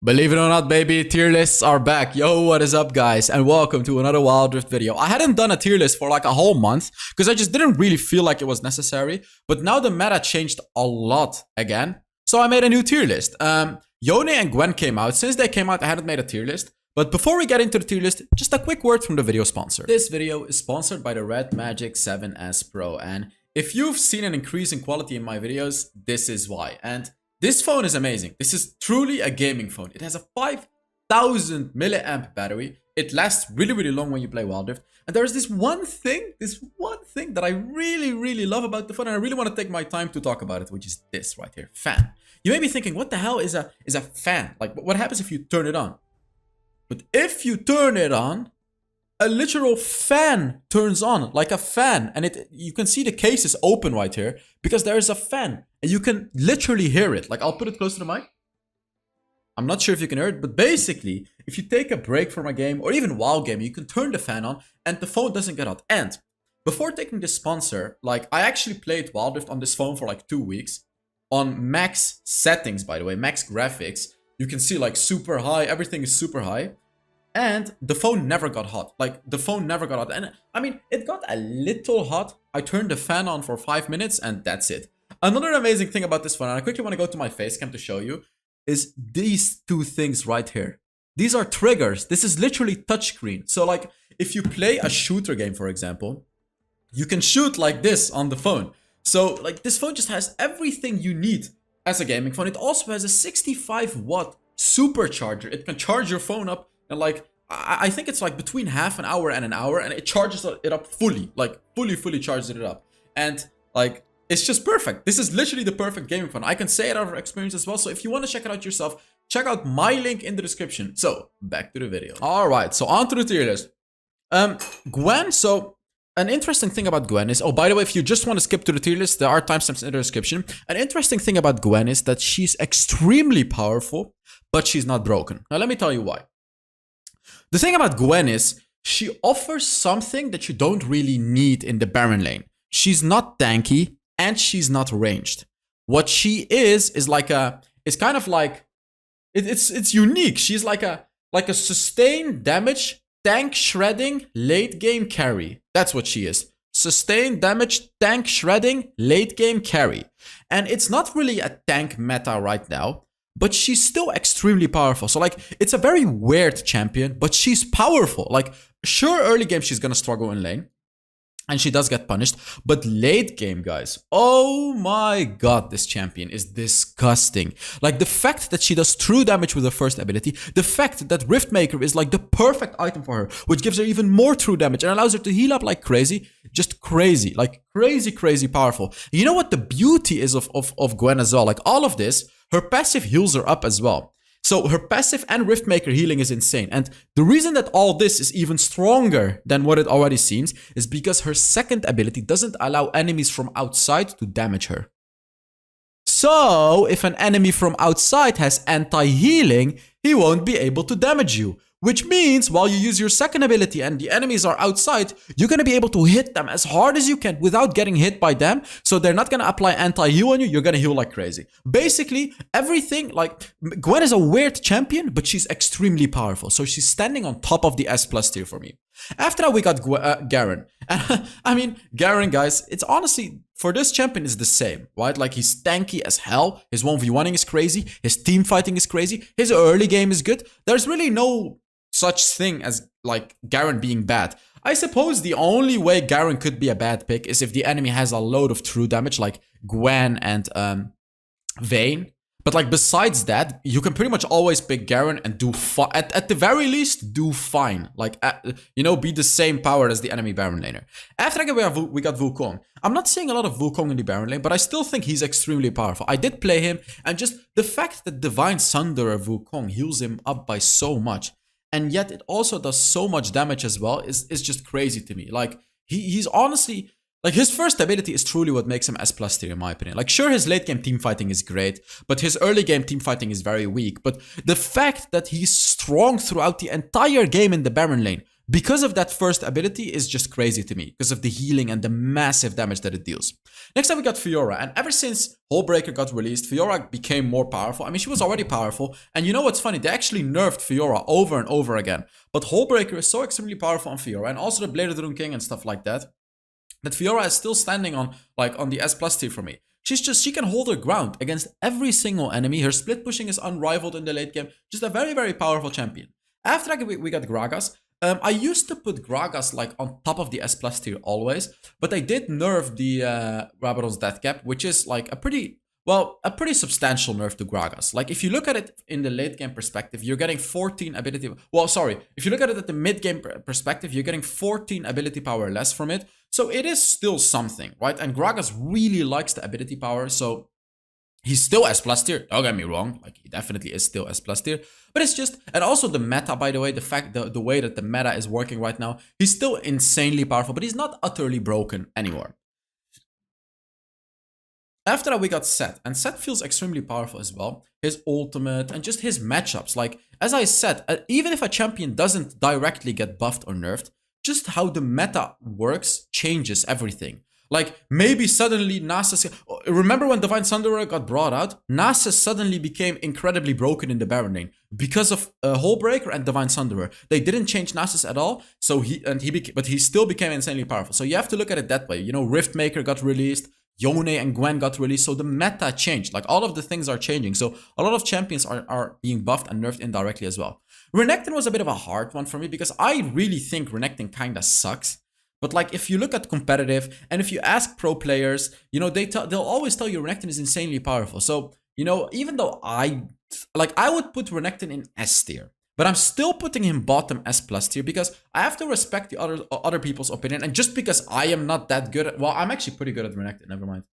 Believe it or not, baby, tier lists are back. Yo, what is up, guys? And welcome to another Wild Rift video. I hadn't done a tier list for like a whole month because I just didn't really feel like it was necessary. But now the meta changed a lot again. So I made a new tier list. Yone and Gwen came out. Since they came out, I hadn't made a tier list. But before we get into the tier list, just a quick word from the video sponsor. This video is sponsored by the Red Magic 7S Pro. And if you've seen an increase in quality in my videos, this is why. And this phone is amazing. This is truly a gaming phone. It has a 5000 milliamp battery. It lasts really long when you play Wild Rift. And there's this one thing that I really love about the phone, and I really want to take my time to talk about it, which is this right here, fan. You may be thinking, what the hell is a fan? Like, what happens if you turn it on? But if you turn it on, a literal fan turns on, like a fan. And you can see the case is open right here because there is a fan. And you can literally hear it. Like, I'll put it close to the mic. I'm not sure if you can hear it, but basically, if you take a break from a game or even WoW game, you can turn the fan on and the phone doesn't get hot. And before taking this sponsor, like, I actually played Wild Rift on this phone for like 2 weeks on max settings, by the way, max graphics. You can see like super high, everything is super high. And the phone never got hot. Like, the phone never got hot. And I mean, it got a little hot. I turned the fan on for 5 minutes and that's it. Another amazing thing about this phone, and I quickly want to go to my face cam to show you, is these two things right here. These are triggers. This is literally touchscreen. So like, if you play a shooter game, for example, you can shoot like this on the phone. So like, this phone just has everything you need as a gaming phone. It also has a 65-watt supercharger. It can charge your phone up. And like, I think it's like between half an hour and an hour, and it charges it up fully, like fully charges it up. And like, it's just perfect. This is literally the perfect gaming phone. I can say it out of experience as well. So if you want to check it out yourself, check out my link in the description. So back to the video. All right, so on to the tier list. Gwen, so an interesting thing about Gwen is, oh, by the way, if you just want to skip to the tier list, there are timestamps in the description. An interesting thing about Gwen is that she's extremely powerful, but she's not broken. Now, let me tell you why. The thing about Gwen is she offers something that you don't really need in the Baron lane. She's not tanky and she's not ranged. What she is like it's kind of like, it's unique. She's like a sustained damage, tank shredding, late game carry. That's what she is. Sustained damage, tank shredding, late game carry. And it's not really a tank meta right now, but she's still extremely powerful. So like, it's a very weird champion, but she's powerful. Like, sure, early game she's gonna struggle in lane, and she does get punished. But late game, guys, oh my god, this champion is disgusting. Like, the fact that she does true damage with her first ability, the fact that Riftmaker is like the perfect item for her, which gives her even more true damage and allows her to heal up like crazy. Just crazy, like crazy powerful. You know what the beauty is of Gwen as well? Like, all of this, her passive heals her up as well. So her passive and Riftmaker healing is insane. And the reason that all this is even stronger than what it already seems is because her second ability doesn't allow enemies from outside to damage her. So if an enemy from outside has anti-healing, he won't be able to damage you. Which means while you use your second ability and the enemies are outside, you're going to be able to hit them as hard as you can without getting hit by them. So they're not going to apply anti-heal on you. You're going to heal like crazy. Basically, everything, like, Gwen is a weird champion, but she's extremely powerful. So she's standing on top of the S+ tier for me. After that, we got Garen. And I mean, Garen, guys, it's honestly, for this champion, is the same, right? Like, he's tanky as hell. His 1v1ing is crazy. His team fighting is crazy. His early game is good. There's really no such thing as like Garen being bad. I suppose the only way Garen could be a bad pick is if the enemy has a load of true damage like Gwen and Vayne. But like, besides that, you can pretty much always pick Garen and do at the very least do fine. Like, you know, be the same power as the enemy Baron laner. After that, we got Wukong. I'm not seeing a lot of Wukong in the Baron lane, but I still think he's extremely powerful. I did play him, and just the fact that Divine Sunderer Wukong heals him up by so much, and yet it also does so much damage as well, is just crazy to me. Like, he's honestly, like, his first ability is truly what makes him S+ tier in my opinion. Like, sure, his late game team fighting is great, but his early game team fighting is very weak. But the fact that he's strong throughout the entire game in the Baron lane because of that first ability is just crazy to me, because of the healing and the massive damage that it deals. Next up we got Fiora, and ever since Hullbreaker got released, Fiora became more powerful. I mean, she was already powerful, and you know what's funny? They actually nerfed Fiora over and over again, but Hullbreaker is so extremely powerful on Fiora, and also the Blade of the Rune King and stuff like that, that Fiora is still standing on the S+ tier for me. She can hold her ground against every single enemy. Her split pushing is unrivaled in the late game. Just a very, very powerful champion. After that, we got Gragas. I used to put Gragas like on top of the S+ tier always, but they did nerf the Rabadon's Death Cap, which is like a pretty substantial nerf to Gragas. Like if you look at it in the late game perspective, you're getting 14 ability. Well, sorry, if you look at it at the mid game perspective, you're getting 14 ability power less from it. So it is still something, right? And Gragas really likes the ability power, so he's still S+ tier. Don't get me wrong, like he definitely is still S+ tier. But it's just, and also the meta, by the way, the way that the meta is working right now, he's still insanely powerful, but he's not utterly broken anymore. After that, we got Set, and Set feels extremely powerful as well. His ultimate and just his matchups. Like, as I said, even if a champion doesn't directly get buffed or nerfed, just how the meta works changes everything. Like, maybe suddenly Nasus... Remember when Divine Thunderer got brought out? Nasus suddenly became incredibly broken in the Baron lane because of Hullbreaker and Divine Thunderer. They didn't change Nasus at all, so but he still became insanely powerful. So you have to look at it that way. You know, Riftmaker got released, Yone and Gwen got released, so the meta changed. Like, all of the things are changing. So a lot of champions are being buffed and nerfed indirectly as well. Renekton was a bit of a hard one for me because I really think Renekton kinda sucks. But like, if you look at competitive and if you ask pro players, you know, they'll always tell you Renekton is insanely powerful. So, you know, even though I would put Renekton in S tier, but I'm still putting him bottom S+ tier because I have to respect the other people's opinion. And just because I am not that good at, well, I'm actually pretty good at Renekton, never mind.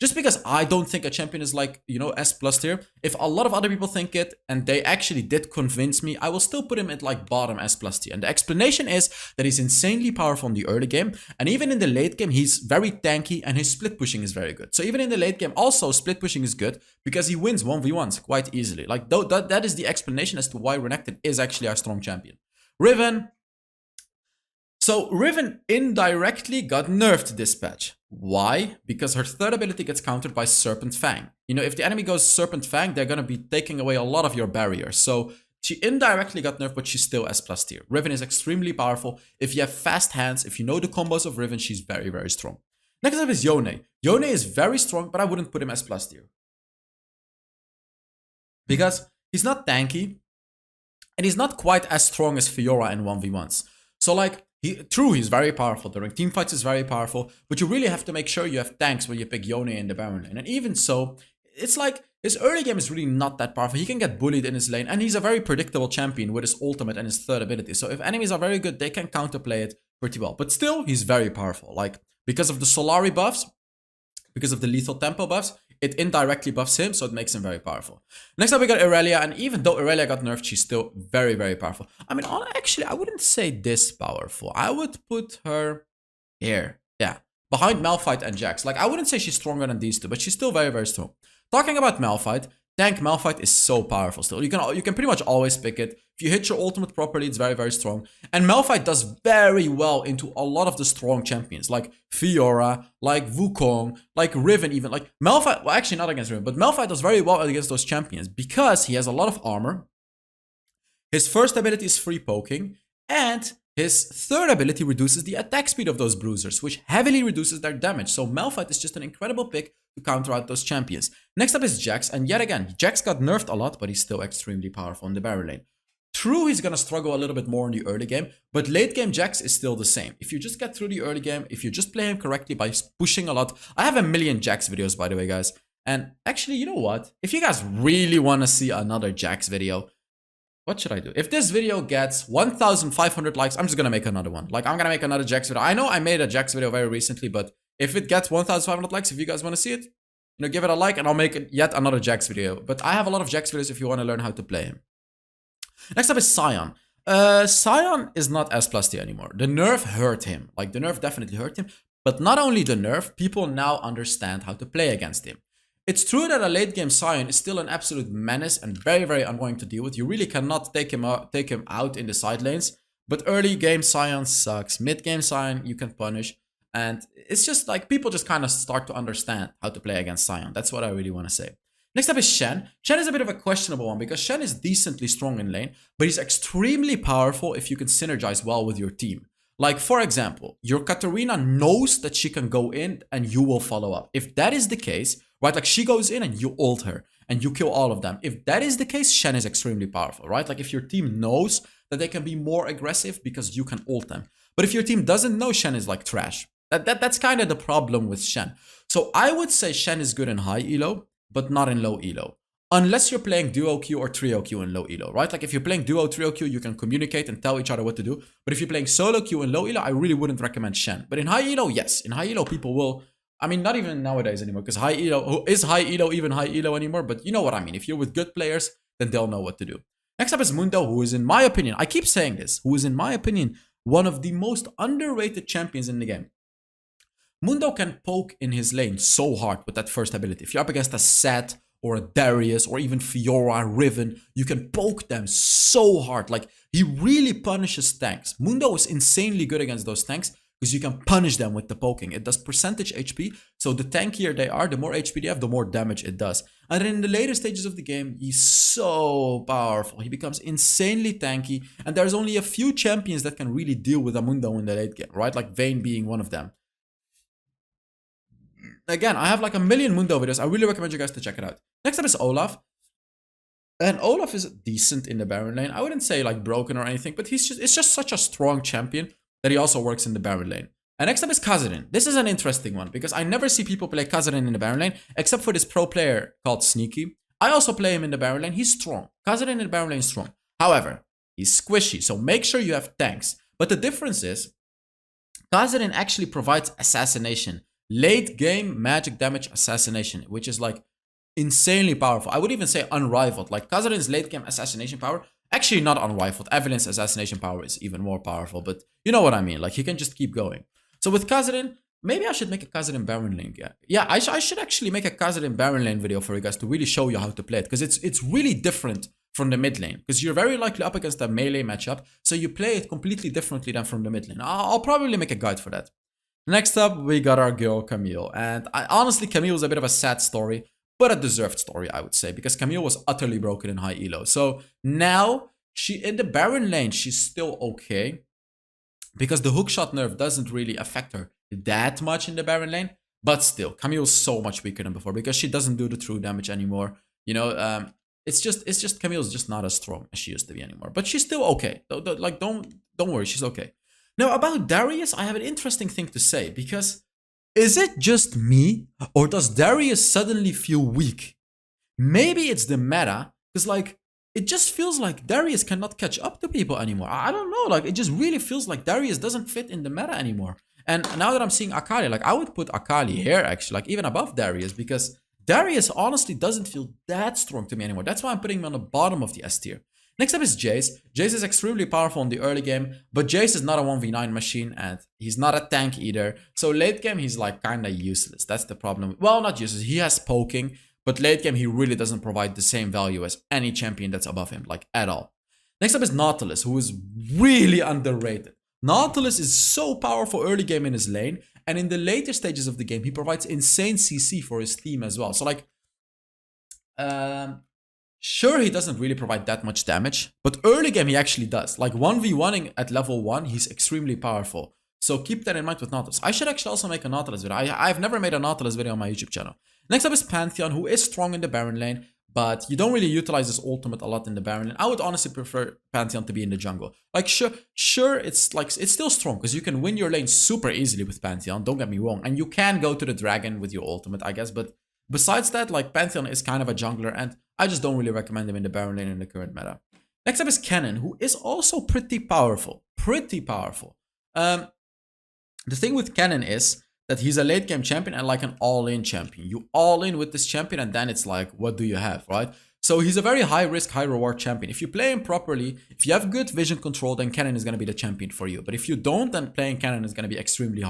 Just because I don't think a champion is like, you know, S+ tier, if a lot of other people think it and they actually did convince me, I will still put him at like bottom S+ tier. And the explanation is that he's insanely powerful in the early game, and even in the late game, he's very tanky and his split pushing is very good. So even in the late game, also split pushing is good because he wins 1v1s quite easily. Like, that is the explanation as to why Renekton is actually our strong champion. Riven. So Riven indirectly got nerfed this patch. Why? Because her third ability gets countered by Serpent Fang. You know, if the enemy goes Serpent Fang, they're going to be taking away a lot of your barriers. So she indirectly got nerfed, but she's still S+ tier. Riven is extremely powerful. If you have fast hands, if you know the combos of Riven, she's very, very strong. Next up is Yone. Yone is very strong, but I wouldn't put him S+ tier. Because he's not tanky, and he's not quite as strong as Fiora in 1v1s. So like, he's very powerful. During teamfights is very powerful, but you really have to make sure you have tanks when you pick Yone in the Baron lane. And even so, it's like, his early game is really not that powerful. He can get bullied in his lane, and he's a very predictable champion with his ultimate and his third ability. So if enemies are very good, they can counterplay it pretty well. But still, he's very powerful. Like, because of the Solari buffs, because of the lethal tempo buffs, it indirectly buffs him, so it makes him very powerful. Next up, we got Irelia, and even though Irelia got nerfed, she's still very, very powerful. I mean, actually, I wouldn't say this powerful. I would put her here. Yeah, behind Malphite and Jax. Like, I wouldn't say she's stronger than these two, but she's still very, very strong. Talking about Malphite, tank Malphite is so powerful still. You can pretty much always pick it. If you hit your ultimate properly, it's very, very strong. And Malphite does very well into a lot of the strong champions, like Fiora, like Wukong, like Riven even. Like Malphite, well, actually not against Riven, but Malphite does very well against those champions because he has a lot of armor. His first ability is free poking, and his third ability reduces the attack speed of those bruisers, which heavily reduces their damage. So Malphite is just an incredible pick to counter out those champions. Next up is Jax, and yet again, Jax got nerfed a lot, but he's still extremely powerful in the Baron lane. True, he's gonna struggle a little bit more in the early game, but late game Jax is still the same. If you just get through the early game, if you just play him correctly by pushing a lot. I have a million Jax videos, by the way, guys. And actually, you know what? If you guys really want to see another Jax video, what should I do? If this video gets 1,500 likes, I'm just gonna make another one. Like, I'm gonna make another Jax video. I know I made a Jax video very recently, but if it gets 1,500 likes, if you guys want to see it, you know, give it a like and I'll make yet another Jax video. But I have a lot of Jax videos if you want to learn how to play him. Next up is Sion. Sion is not S+ tier anymore. The nerf hurt him. Like, the nerf definitely hurt him. But not only the nerf, people now understand how to play against him. It's true that a late game Sion is still an absolute menace and very, very annoying to deal with. You really cannot take him out in the side lanes. But early game Sion sucks. Mid game Sion you can punish. And it's just like people just kind of start to understand how to play against Sion. That's what I really want to say. Next up is Shen. Shen is a bit of a questionable one because Shen is decently strong in lane, but he's extremely powerful if you can synergize well with your team. Like, for example, your Katarina knows that she can go in and you will follow up. If that is the case, right, like she goes in and you ult her and you kill all of them. If that is the case, Shen is extremely powerful, right? Like if your team knows that they can be more aggressive because you can ult them. But if your team doesn't know, Shen is like trash. That's kind of the problem with Shen. So I would say Shen is good in high elo, but not in low elo. Unless you're playing duo queue or trio queue in low elo, right? Like if you're playing duo trio queue, you can communicate and tell each other what to do. But if you're playing solo queue in low elo, I really wouldn't recommend Shen. But in high elo, yes. In high elo, people will... I mean, not even nowadays anymore, because high elo... Is high elo even high elo anymore? But you know what I mean. If you're with good players, then they'll know what to do. Next up is Mundo, who is in my opinion... I keep saying this. Who is in my opinion one of the most underrated champions in the game. Mundo can poke in his lane so hard with that first ability. If you're up against a Sett or a Darius or even Fiora, Riven, you can poke them so hard. Like, he really punishes tanks. Mundo is insanely good against those tanks because you can punish them with the poking. It does percentage HP, so the tankier they are, the more HP they have, the more damage it does. And then in the later stages of the game, he's so powerful. He becomes insanely tanky, and there's only a few champions that can really deal with a Mundo in the late game, right? Like Vayne being one of them. Again, I have like a million Mundo videos. I really recommend you guys to check it out. Next up is Olaf. And Olaf is decent in the Baron lane. I wouldn't say like broken or anything, but it's just such a strong champion that he also works in the Baron lane. And next up is Khazadin. This is an interesting one because I never see people play Khazadin in the Baron lane except for this pro player called Sneaky. I also play him in the Baron lane. He's strong. Khazadin in the Baron lane is strong. However, he's squishy, so make sure you have tanks. But the difference is Khazadin actually provides assassination. Late game magic damage assassination, which is like insanely powerful. I would even say unrivaled. Like Khazadin's late game assassination power, actually not unrivaled. Evelyn's assassination power is even more powerful, but you know what I mean. Like he can just keep going. So with Khazadin, maybe I should make a Khazadin Baron lane. Yeah, I should actually make a Khazadin Baron lane video for you guys to really show you how to play it, because it's really different from the mid lane, because you're very likely up against a melee matchup, so you play it completely differently than from the mid lane. I'll probably make a guide for that. Next up, we got our girl Camille. And honestly, Camille was a bit of a sad story, but a deserved story, I would say, because Camille was utterly broken in high elo. So now, in the Baron lane, she's still okay, because the hookshot nerf doesn't really affect her that much in the Baron lane. But still, Camille's so much weaker than before, because she doesn't do the true damage anymore. You know, it's just Camille's just not as strong as she used to be anymore. But she's still okay. Like, don't worry, she's okay. Now, about Darius, I have an interesting thing to say, because is it just me, or does Darius suddenly feel weak? Maybe it's the meta, because like, it just feels like Darius cannot catch up to people anymore. I don't know, like, it just really feels like Darius doesn't fit in the meta anymore. And now that I'm seeing Akali, like, I would put Akali here, actually, like, even above Darius, because Darius honestly doesn't feel that strong to me anymore. That's why I'm putting him on the bottom of the S tier. Next up is Jayce. Jayce is extremely powerful in the early game, but Jayce is not a 1v9 machine, and he's not a tank either. So late game, he's like kind of useless. That's the problem. Well, not useless. He has poking, but late game, he really doesn't provide the same value as any champion that's above him, like at all. Next up is Nautilus, who is really underrated. Nautilus is so powerful early game in his lane, and in the later stages of the game, he provides insane CC for his team as well. So like, sure, he doesn't really provide that much damage, but early game he actually does. Like 1v1ing at level 1, he's extremely powerful. So keep that in mind with Nautilus. I should actually also make a Nautilus video. I've never made a Nautilus video on my YouTube channel. Next up is Pantheon, who is strong in the Baron lane, but you don't really utilize his ultimate a lot in the Baron lane. I would honestly prefer Pantheon to be in the jungle. Like sure, it's still strong, because you can win your lane super easily with Pantheon, don't get me wrong. And you can go to the dragon with your ultimate, I guess, but besides that, like, Pantheon is kind of a jungler, and I just don't really recommend him in the Baron lane in the current meta. Next up is Kennen, who is also pretty powerful. Pretty powerful. The thing with Kennen is that he's a late game champion and like an all-in champion. You all in with this champion, and then it's like, what do you have, right? So he's a very high risk, high reward champion. If you play him properly, if you have good vision control, then Kennen is going to be the champion for you. But if you don't, then playing Kennen is going to be extremely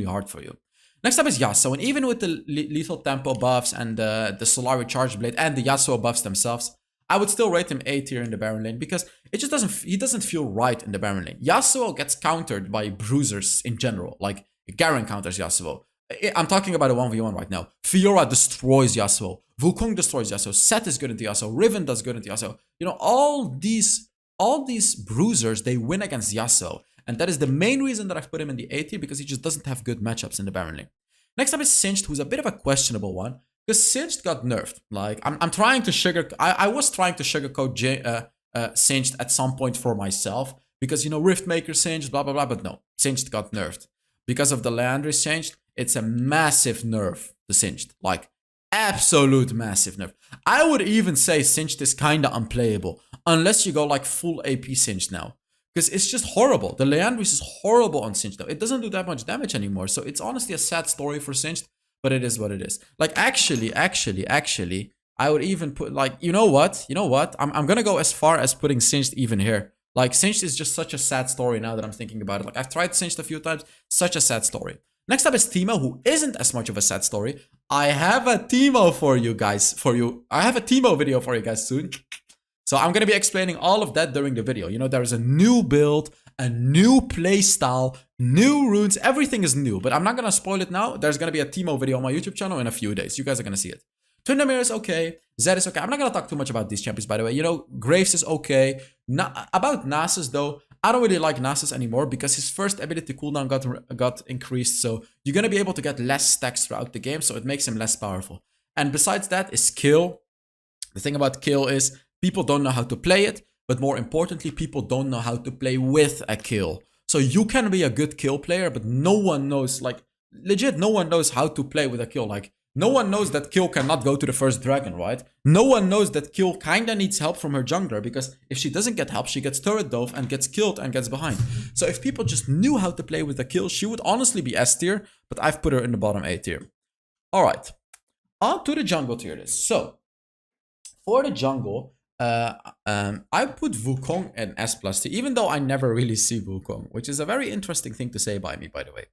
hard for you. Next up is Yasuo, and even with the lethal tempo buffs and the Solari Charge Blade and the Yasuo buffs themselves, I would still rate him A tier in the Baron lane because it just he doesn't feel right in the Baron lane. Yasuo gets countered by bruisers in general, like Garen counters Yasuo. I'm talking about a 1v1 right now. Fiora destroys Yasuo. Wukong destroys Yasuo. Sett is good into Yasuo. Riven does good into Yasuo. You know, all these bruisers, they win against Yasuo. And that is the main reason that I've put him in the A tier, because he just doesn't have good matchups in the Baron lane. Next up is Singed, who's a bit of a questionable one, because Singed got nerfed. Like, I'm trying to I was trying to sugarcoat Singed at some point for myself, because, you know, Riftmaker Singed, blah, blah, blah, but no, Singed got nerfed. Because of the Leandris changed, it's a massive nerf to Singed. Like, absolute massive nerf. I would even say Singed is kinda unplayable, unless you go like full AP Singed now. Because it's just horrible. The Leandris is horrible on Singed now. It doesn't do that much damage anymore. So it's honestly a sad story for Singed, but it is what it is. Like, actually, I would even put, like, you know what? I'm gonna go as far as putting Singed even here. Like, Singed is just such a sad story now that I'm thinking about it. Like, I've tried Singed a few times. Such a sad story. Next up is Teemo, who isn't as much of a sad story. I have a Teemo for you guys. I have a Teemo video for you guys soon. So I'm going to be explaining all of that during the video. You know, there is a new build, a new playstyle, new runes. Everything is new, but I'm not going to spoil it now. There's going to be a Teemo video on my YouTube channel in a few days. You guys are going to see it. Tryndamere is okay. Zed is okay. I'm not going to talk too much about these champions, by the way. You know, Graves is okay. About Nasus, though, I don't really like Nasus anymore because his first ability cooldown got increased. So you're going to be able to get less stacks throughout the game. So it makes him less powerful. And besides that is Kill. The thing about Kill is people don't know how to play it. But more importantly, people don't know how to play with a Kill. So you can be a good Kill player, but no one knows, like, legit, no one knows how to play with a Kill. Like, no one knows that Kill cannot go to the first dragon, right? No one knows that Kill kinda needs help from her jungler, because if she doesn't get help, she gets turret dove and gets killed and gets behind. So if people just knew how to play with a Kill, she would honestly be S tier, but I've put her in the bottom A tier. Alright, on to the jungle tier list. So, for the jungle, I put Wukong in S+ tier, even though I never really see Wukong, which is a very interesting thing to say by me, by the way.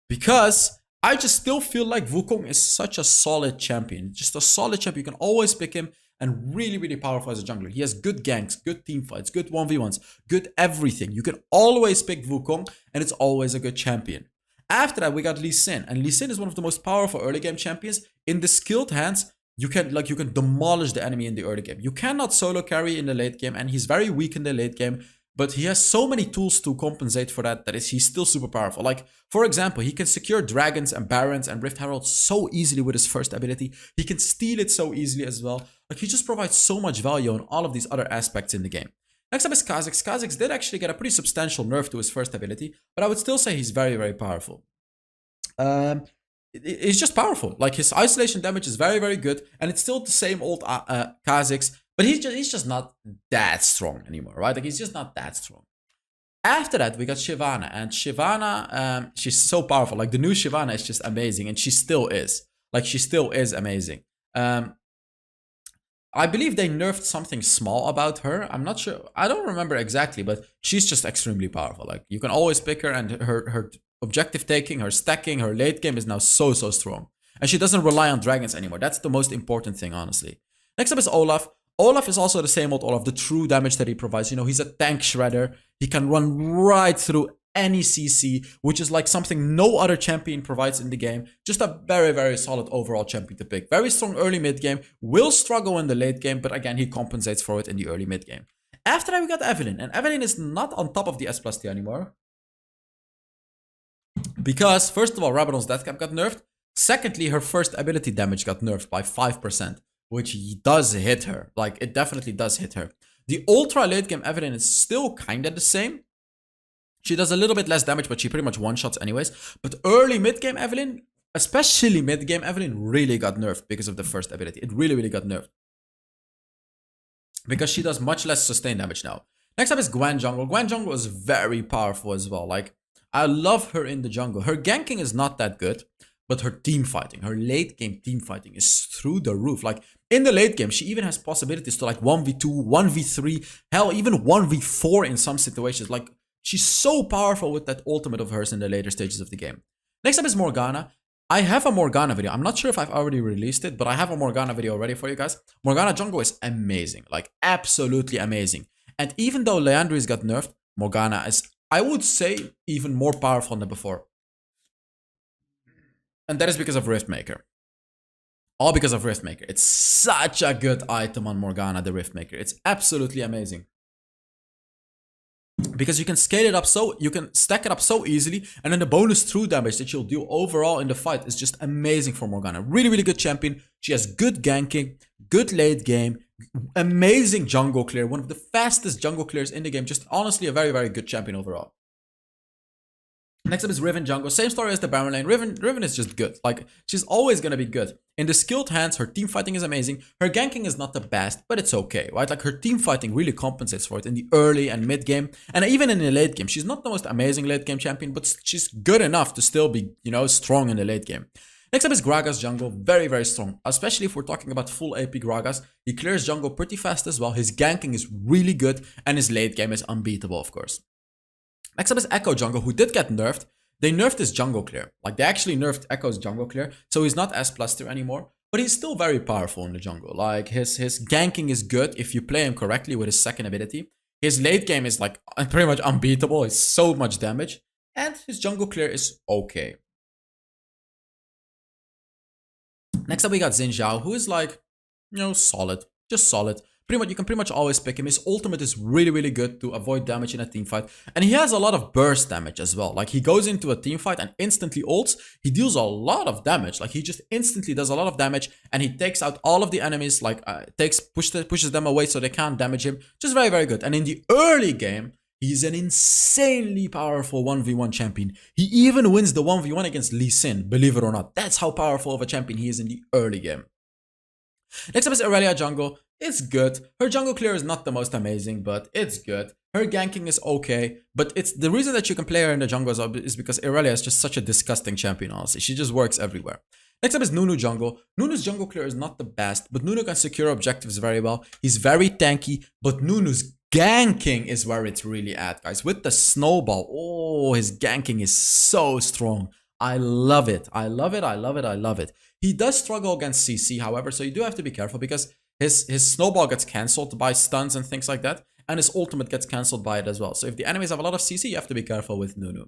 Because I just still feel like Wukong is such a solid champion. Just a solid champion. You can always pick him, and really, really powerful as a jungler. He has good ganks, good team fights, good 1v1s, good everything. You can always pick Wukong, and it's always a good champion. After that, we got Lee Sin. And Lee Sin is one of the most powerful early game champions. In the skilled hands, you can demolish the enemy in the early game. You cannot solo carry in the late game, and he's very weak in the late game. But he has so many tools to compensate for that, he's still super powerful. Like, for example, he can secure dragons and barons and rift heralds so easily with his first ability. He can steal it so easily as well. Like, he just provides so much value on all of these other aspects in the game. Next up is Kha'Zix. Kha'Zix did actually get a pretty substantial nerf to his first ability, but I would still say he's very, very powerful. He's just powerful. Like, his isolation damage is very, very good, and it's still the same old Kha'Zix. But he's just not that strong anymore, right? Like, he's just not that strong. After that, we got Shyvana. And Shyvana, she's so powerful. Like, the new Shyvana is just amazing. And she still is. Like, she still is amazing. I believe they nerfed something small about her. I'm not sure. I don't remember exactly, but she's just extremely powerful. Like, you can always pick her, and her objective taking, her stacking, her late game is now so, so strong. And she doesn't rely on dragons anymore. That's the most important thing, honestly. Next up is Olaf. Olaf is also the same old Olaf, the true damage that he provides. You know, he's a tank shredder. He can run right through any CC, which is like something no other champion provides in the game. Just a very, very solid overall champion to pick. Very strong early mid game. Will struggle in the late game, but again, he compensates for it in the early mid game. After that, we got Evelynn. And Evelynn is not on top of the S+ tier anymore. Because, first of all, Rabadon's death cap got nerfed. Secondly, her first ability damage got nerfed by 5%. Which does hit her. Like, it definitely does hit her. The ultra late game Evelynn is still kind of the same. She does a little bit less damage, but she pretty much one-shots anyways. But early mid-game Evelynn, especially mid-game Evelynn, really got nerfed because of the first ability. It really, really got nerfed. Because she does much less sustained damage now. Next up is Gwen Jungle. Gwen Jungle is very powerful as well. Like, I love her in the jungle. Her ganking is not that good. But her team fighting, her late game team fighting is through the roof. Like, in the late game, she even has possibilities to like 1v2, 1v3, hell, even 1v4 in some situations. Like, she's so powerful with that ultimate of hers in the later stages of the game. Next up is Morgana. I have a Morgana video. I'm not sure if I've already released it, but I have a Morgana video ready for you guys. Morgana jungle is amazing, like absolutely amazing. And even though Leandris got nerfed, Morgana is, I would say, even more powerful than before. And that is because of Riftmaker. All because of Riftmaker. It's such a good item on Morgana, the Riftmaker. It's absolutely amazing. Because you can scale it up you can stack it up so easily, and then the bonus true damage that you'll do overall in the fight is just amazing for Morgana. Really, really good champion. She has good ganking, good late game, amazing jungle clear, one of the fastest jungle clears in the game. Just honestly a very, very good champion overall. Next up is Riven jungle. Same story as the Baron lane. Riven is just good. Like, she's always gonna be good. In the skilled hands, her team fighting is amazing. Her ganking is not the best, but it's okay, right? Like, her team fighting really compensates for it in the early and mid game. And even in the late game. She's not the most amazing late game champion, but she's good enough to still be, you know, strong in the late game. Next up is Gragas jungle. Very, very strong. Especially if we're talking about full AP Gragas. He clears jungle pretty fast as well. His ganking is really good. And his late game is unbeatable, of course. Next up is Echo jungle, who did get nerfed. They nerfed his jungle clear. Like, they actually nerfed Echo's jungle clear, so he's not as +2 anymore. But he's still very powerful in the jungle. Like, his ganking is good if you play him correctly with his second ability. His late game is, like, pretty much unbeatable. It's so much damage. And his jungle clear is okay. Next up, we got Xin Zhao, who is, like, you know, solid. Just solid. You can pretty much always pick him. His ultimate is really, really good to avoid damage in a team fight. And he has a lot of burst damage as well. Like, he goes into a team fight and instantly ults. He deals a lot of damage. Like, he just instantly does a lot of damage. And he takes out all of the enemies. Like, pushes them away so they can't damage him. Just very, very good. And in the early game, he's an insanely powerful 1v1 champion. He even wins the 1v1 against Lee Sin, believe it or not. That's how powerful of a champion he is in the early game. Next up is Aurelia jungle. It's good. Her jungle clear is not the most amazing, but it's good. Her ganking is okay, but it's the reason that you can play her in the jungle is because Aurelia is just such a disgusting champion, honestly. She just works everywhere. Next up is Nunu jungle. Nunu's jungle clear is not the best, but Nunu can secure objectives very well. He's very tanky, but Nunu's ganking is where it's really at, guys. With the snowball, oh, his ganking is so strong. I love it. I love it. I love it. I love it. He does struggle against CC, however, so you do have to be careful because his snowball gets cancelled by stuns and things like that, and his ultimate gets cancelled by it as well. So if the enemies have a lot of CC, you have to be careful with Nunu.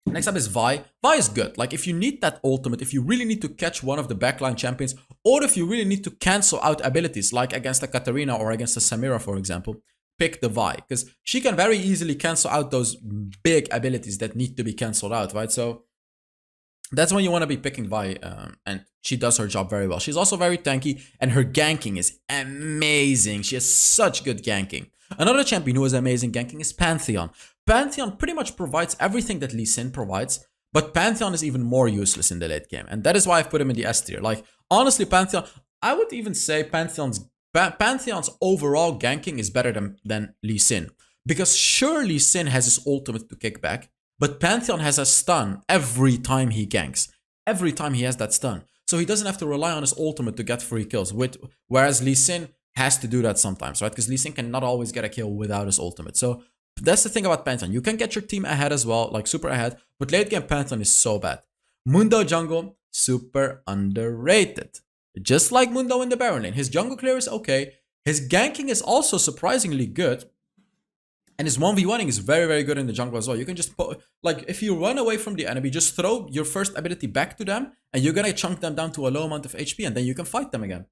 Next up is Vi. Vi is good. Like, if you need that ultimate, if you really need to catch one of the backline champions, or if you really need to cancel out abilities, like against a Katarina or against a Samira, for example, pick the Vi, because she can very easily cancel out those big abilities that need to be cancelled out, right? So that's when you want to be picking Vi, and she does her job very well. She's also very tanky, and her ganking is amazing. She has such good ganking. Another champion who has amazing ganking is Pantheon. Pantheon pretty much provides everything that Lee Sin provides, but Pantheon is even more useless in the late game, and that is why I've put him in the S tier. Like, honestly, Pantheon, I would even say Pantheon's overall ganking is better than Lee Sin, because sure, Lee Sin has his ultimate to kick back, but Pantheon has a stun every time he ganks. Every time he has that stun. So he doesn't have to rely on his ultimate to get free kills. Whereas Lee Sin has to do that sometimes, right? Because Lee Sin cannot always get a kill without his ultimate. So that's the thing about Pantheon. You can get your team ahead as well, like super ahead. But late game Pantheon is so bad. Mundo jungle, super underrated. Just like Mundo in the Baron lane. His jungle clear is okay. His ganking is also surprisingly good. And his 1v1ing is very, very good in the jungle as well. You can just put, like, if you run away from the enemy, just throw your first ability back to them, and you're gonna chunk them down to a low amount of HP, and then you can fight them again.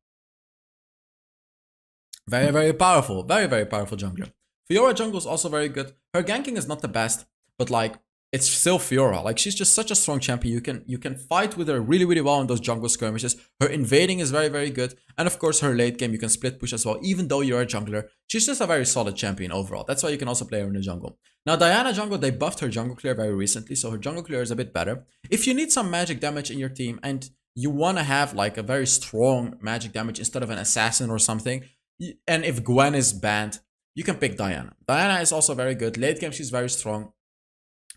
Very, very powerful. Very, very powerful jungler. Fiora jungle is also very good. Her ganking is not the best, but like, it's still Fiora. Like, she's just such a strong champion. You can fight with her really, really well in those jungle skirmishes. Her invading is very, very good. And of course, her late game, you can split push as well. Even though you're a jungler, she's just a very solid champion overall. That's why you can also play her in the jungle. Now, Diana jungle, they buffed her jungle clear very recently, so her jungle clear is a bit better. If you need some magic damage in your team and you want to have like a very strong magic damage instead of an assassin or something, and if Gwen is banned, you can pick Diana. Diana is also very good. Late game, she's very strong.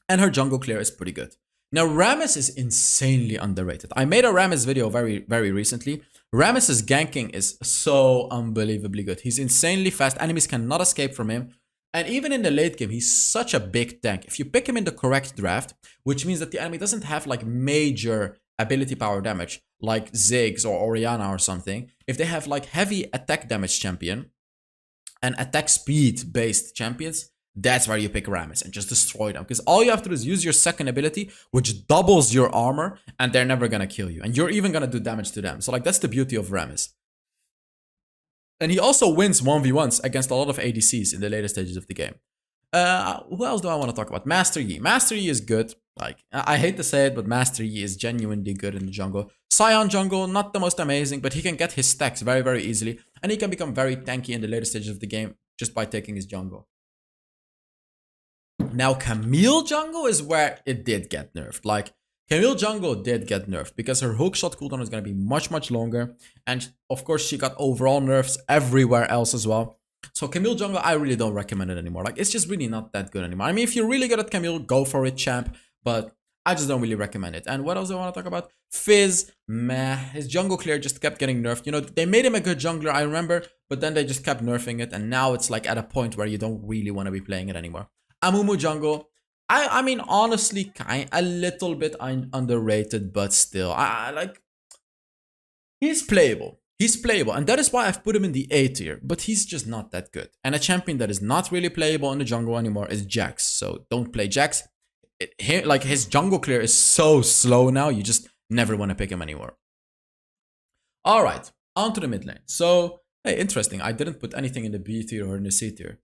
And her jungle clear is pretty good. Now, Rammus is insanely underrated. I made a Rammus video very, very recently. Rammus's ganking is so unbelievably good. He's insanely fast. Enemies cannot escape from him. And even in the late game, he's such a big tank. If you pick him in the correct draft, which means that the enemy doesn't have like major ability power damage, like Ziggs or Orianna or something. If they have like heavy attack damage champion and attack speed based champions, that's where you pick Rammus and just destroy them. Because all you have to do is use your second ability, which doubles your armor, and they're never gonna kill you. And you're even gonna do damage to them. So like that's the beauty of Rammus. And he also wins 1v1s against a lot of ADCs in the later stages of the game. Who else do I want to talk about? Master Yi. Master Yi is good. Like, I hate to say it, but Master Yi is genuinely good in the jungle. Sion jungle, not the most amazing, but he can get his stacks very, very easily. And he can become very tanky in the later stages of the game just by taking his jungle. Now, Camille jungle is where it did get nerfed. Like, Camille jungle did get nerfed because her hookshot cooldown is going to be much, much longer. And, of course, she got overall nerfs everywhere else as well. So Camille jungle, I really don't recommend it anymore. Like, it's just really not that good anymore. I mean, if you're really good at Camille, go for it, champ. But I just don't really recommend it. And what else do I want to talk about? Fizz, meh. His jungle clear just kept getting nerfed. You know, they made him a good jungler, I remember. But then they just kept nerfing it. And now it's like at a point where you don't really want to be playing it anymore. Amumu jungle. I mean, honestly, a little bit underrated, but still. I like... He's playable. He's playable, and that is why I've put him in the A tier, but he's just not that good. And a champion that is not really playable in the jungle anymore is Jax, so don't play Jax. Like, his jungle clear is so slow now, you just never want to pick him anymore. Alright, on to the mid lane. So, hey, interesting, I didn't put anything in the B tier or in the C tier.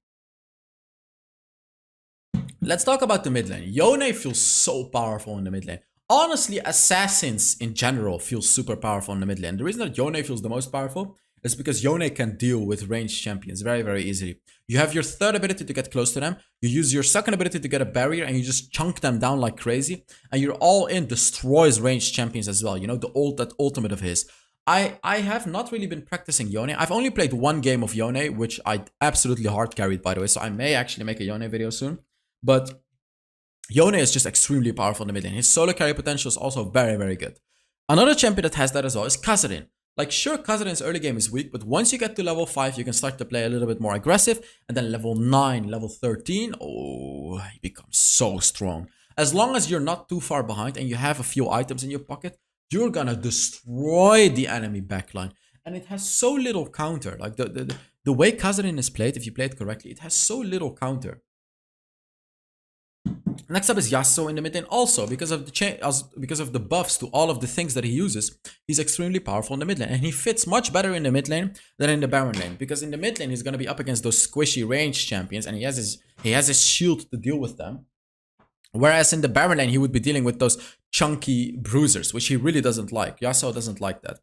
Let's talk about the mid lane. Yone feels so powerful in the mid lane. Honestly, assassins in general feel super powerful in the mid lane. The reason that Yone feels the most powerful is because Yone can deal with ranged champions very, very easily. You have your third ability to get close to them, you use your second ability to get a barrier, and you just chunk them down like crazy, and your all-in destroys ranged champions as well. You know, that ultimate of his. I have not really been practicing Yone. I've only played one game of Yone, which I absolutely hard carried, by the way, so I may actually make a Yone video soon. But Yone is just extremely powerful in the mid lane. His solo carry potential is also very, very good. Another champion that has that as well is Khazad. Like, sure, Khazad's early game is weak, but once you get to level 5, you can start to play a little bit more aggressive. And then level 9, level 13, oh, he becomes so strong. As long as you're not too far behind and you have a few items in your pocket, you're gonna destroy the enemy backline. And it has so little counter. Like, the way Khazad is played, if you play it correctly, it has so little counter. Next up is Yasuo in the mid lane. Also, because of the buffs to all of the things that he uses, he's extremely powerful in the mid lane. And he fits much better in the mid lane than in the Baron lane. Because in the mid lane, he's going to be up against those squishy ranged champions. And he has his shield to deal with them. Whereas in the Baron lane, he would be dealing with those chunky bruisers, which he really doesn't like. Yasuo doesn't like that.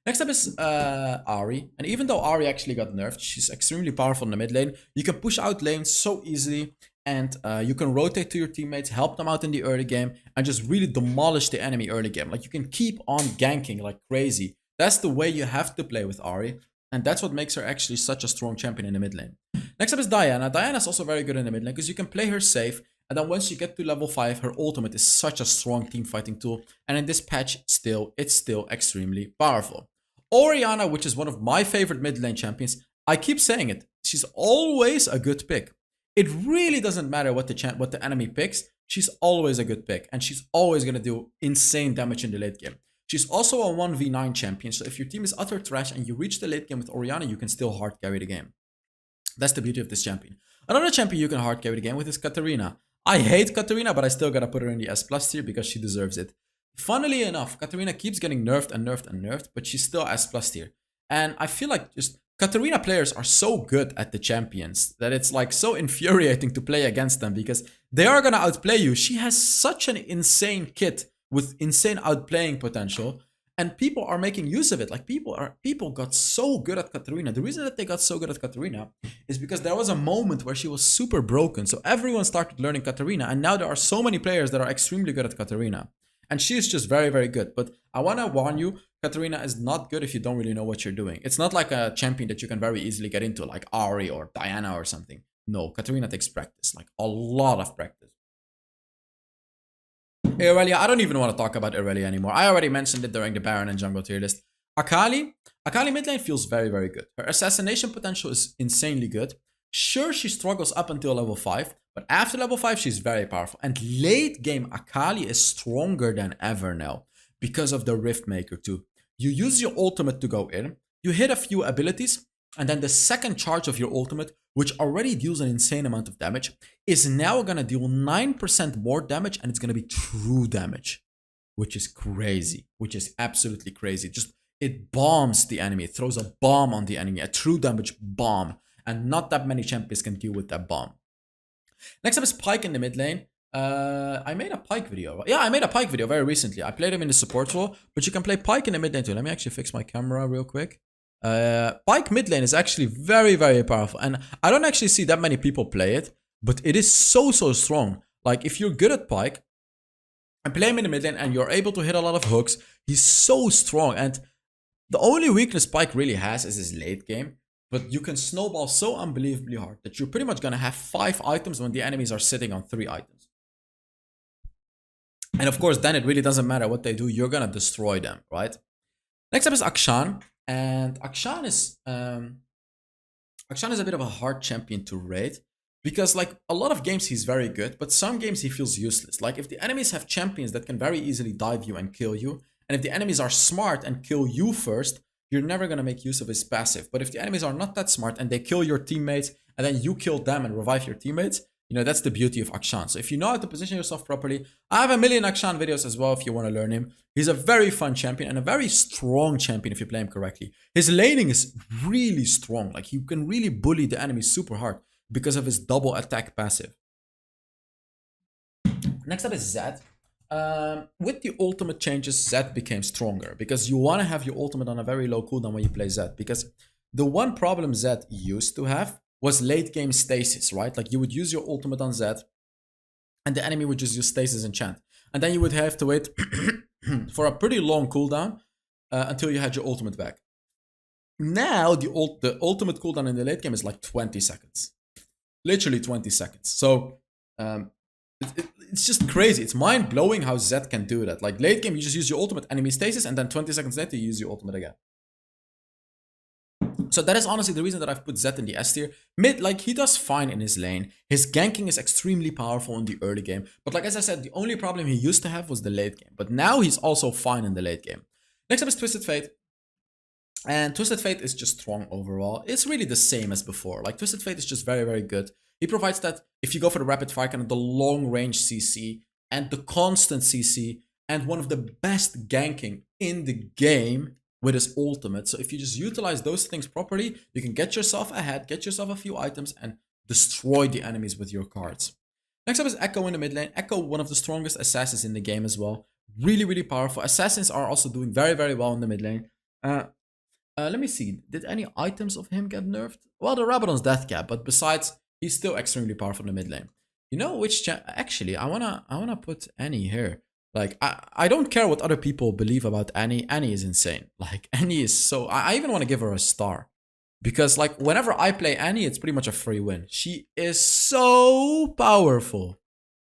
Next up is Ahri. And even though Ahri actually got nerfed, she's extremely powerful in the mid lane. You can push out lanes so easily. And you can rotate to your teammates, help them out in the early game, and just really demolish the enemy early game. Like, you can keep on ganking like crazy. That's the way you have to play with Ahri. And that's what makes her actually such a strong champion in the mid lane. Next up is Diana. Diana is also very good in the mid lane because you can play her safe. And then once you get to level 5, her ultimate is such a strong team fighting tool. And in this patch, it's still extremely powerful. Orianna, which is one of my favorite mid lane champions, I keep saying it. She's always a good pick. It really doesn't matter what the enemy picks. She's always a good pick. And she's always going to do insane damage in the late game. She's also a 1v9 champion. So if your team is utter trash and you reach the late game with Orianna, you can still hard carry the game. That's the beauty of this champion. Another champion you can hard carry the game with is Katarina. I hate Katarina, but I still gotta put her in the S+ tier because she deserves it. Funnily enough, Katarina keeps getting nerfed and nerfed and nerfed, but she's still S+ tier. And I feel like just Katarina players are so good at the champions that it's like so infuriating to play against them because they are gonna outplay you. She has such an insane kit with insane outplaying potential, and people are making use of it. Like, people got so good at Katarina. The reason that they got so good at Katarina is because there was a moment where she was super broken. So everyone started learning Katarina, and now there are so many players that are extremely good at Katarina. And she is just very, very good. But I want to warn you, Katarina is not good if you don't really know what you're doing. It's not like a champion that you can very easily get into, like Ahri or Diana or something. No, Katarina takes practice, like a lot of practice. Irelia, I don't even want to talk about Irelia anymore. I already mentioned it during the Baron and Jungle tier list. Akali mid lane feels very, very good. Her assassination potential is insanely good. Sure, she struggles up until level 5, but after level 5, she's very powerful. And late game, Akali is stronger than ever now because of the Rift Maker too. You use your ultimate to go in, you hit a few abilities, and then the second charge of your ultimate, which already deals an insane amount of damage, is now gonna deal 9% more damage, and it's gonna be true damage, which is crazy, which is absolutely crazy. Just, it bombs the enemy, it throws a bomb on the enemy, a true damage bomb, and not that many champions can deal with that bomb. Next up is Pyke in the mid lane. I made a Pyke video. Yeah, I made a Pyke video very recently. I played him in the support role, but you can play Pyke in the mid lane too. Let me actually fix my camera real quick. Pyke mid lane is actually very, very powerful, and I don't actually see that many people play it, but it is so strong. Like, if you're good at Pyke and play him in the mid lane and you're able to hit a lot of hooks, he's so strong. And the only weakness Pyke really has is his late game. But you can snowball so unbelievably hard that you're pretty much going to have 5 items when the enemies are sitting on 3 items. And of course, then it really doesn't matter what they do. You're going to destroy them, right? Next up is Akshan. And Akshan is a bit of a hard champion to rate. Because, like, a lot of games he's very good, but some games he feels useless. Like, if the enemies have champions that can very easily dive you and kill you, and if the enemies are smart and kill you first, you're never going to make use of his passive. But if the enemies are not that smart and they kill your teammates and then you kill them and revive your teammates, you know, that's the beauty of Akshan. So if you know how to position yourself properly, I have a million Akshan videos as well if you want to learn him. He's a very fun champion and a very strong champion if you play him correctly. His laning is really strong. Like, you can really bully the enemies super hard because of his double attack passive. Next up is Zed. With the ultimate changes, Zed became stronger because you want to have your ultimate on a very low cooldown when you play Zed. Because the one problem Zed used to have was late game stasis, right? Like, you would use your ultimate on Zed and the enemy would just use stasis enchant. And then you would have to wait for a pretty long cooldown until you had your ultimate back. Now, the ultimate cooldown in the late game is like 20 seconds. Literally 20 seconds. So, it's just crazy. It's mind-blowing how Zed can do that. Like, late game, you just use your ultimate, enemy stasis, and then 20 seconds later, you use your ultimate again. So that is honestly the reason that I've put Zed in the S tier. Mid, like, he does fine in his lane. His ganking is extremely powerful in the early game. But like, as I said, the only problem he used to have was the late game. But now he's also fine in the late game. Next up is Twisted Fate. And Twisted Fate is just strong overall. It's really the same as before. Like, Twisted Fate is just very, very good. He provides that if you go for the rapid fire kind of the long range CC and the constant CC and one of the best ganking in the game with his ultimate. So if you just utilize those things properly, you can get yourself ahead, get yourself a few items, and destroy the enemies with your cards. Next up is Echo in the mid lane. Echo, one of the strongest assassins in the game as well. Really, really powerful. Assassins are also doing very, very well in the mid lane. Let me see. Did any items of him get nerfed? Well, the Rabadon's death cap, but besides, he's still extremely powerful in the mid lane. You know which actually, I wanna put Annie here. Like, I don't care what other people believe about Annie. Annie is insane. Like, Annie is so... I even want to give her a star. Because, like, whenever I play Annie, it's pretty much a free win. She is so powerful.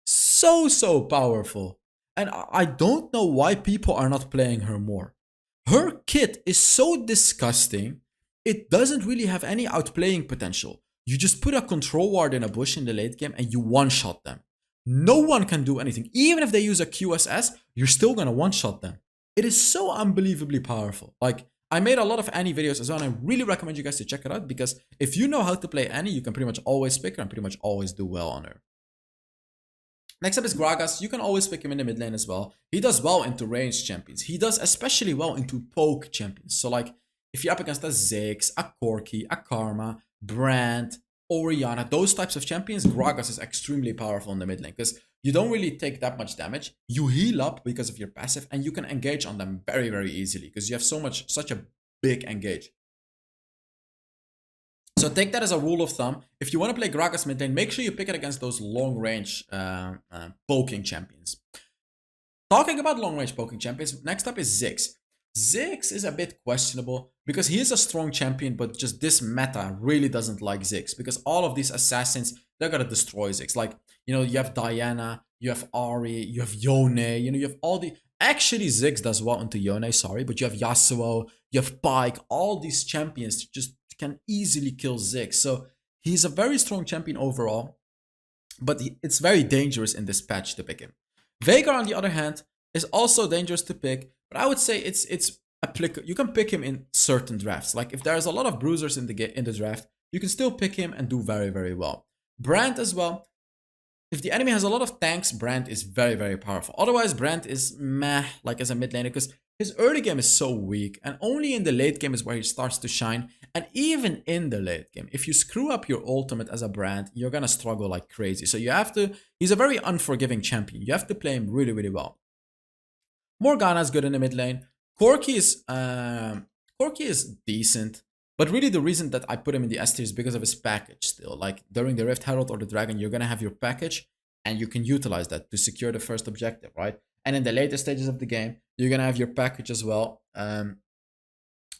So powerful. And I don't know why people are not playing her more. Her kit is so disgusting, it doesn't really have any outplaying potential. You just put a control ward in a bush in the late game and you one-shot them. No one can do anything. Even if they use a QSS, you're still gonna one-shot them. It is so unbelievably powerful. Like, I made a lot of Annie videos as well, and I really recommend you guys to check it out because if you know how to play Annie, you can pretty much always pick her and pretty much always do well on her. Next up is Gragas. You can always pick him in the mid lane as well. He does well into ranged champions. He does especially well into poke champions. So, like, if you're up against a Ziggs, a Corki, a Karma, Brand, Orianna, those types of champions, Gragas is extremely powerful in the mid lane because you don't really take that much damage. You heal up because of your passive and you can engage on them very, very easily because you have such a big engage. So take that as a rule of thumb. If you want to play Gragas mid lane, make sure you pick it against those long-range poking champions. Talking about long-range poking champions, next up is Ziggs. Ziggs is a bit questionable because he is a strong champion, but just this meta really doesn't like Ziggs because all of these assassins, they're gonna destroy Ziggs. Like, you know, you have Diana, you have Ahri, you have Yone, you know, you have all the... Actually, Ziggs does well into Yone, sorry, but you have Yasuo, you have Pyke, all these champions just can easily kill Ziggs. So He's a very strong champion overall, but it's very dangerous in this patch to pick him. Veigar, on the other hand, is also dangerous to pick, but I would say it's applicable. You can pick him in certain drafts. Like if there's a lot of bruisers in the draft, you can still pick him and do very, very well. Brand as well. If the enemy has a lot of tanks, Brand is very, very powerful. Otherwise, Brand is meh, like as a mid laner, because his early game is so weak, and only in the late game is where he starts to shine. And even in the late game, if you screw up your ultimate as a Brand, you're gonna struggle like crazy. So you have to, he's a very unforgiving champion. You have to play him really, really well. Morgana's good in the mid lane. Corki is decent. But really the reason that I put him in the S tier is because of his package still. Like during the Rift Herald or the Dragon, you're going to have your package and you can utilize that to secure the first objective, right? And in the later stages of the game, you're going to have your package as well to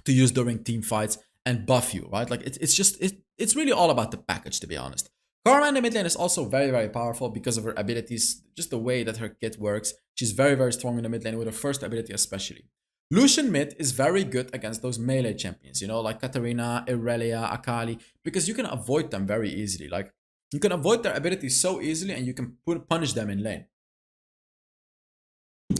use during team fights and buff you, right? Like it's really all about the package, to be honest. Karma in the mid lane is also very, very powerful because of her abilities, just the way that her kit works. She's very, very strong in the mid lane with her first ability especially. Lucian mid is very good against those melee champions, you know, like Katarina, Irelia, Akali, because you can avoid them very easily. Like, you can avoid their abilities so easily and you can punish them in lane.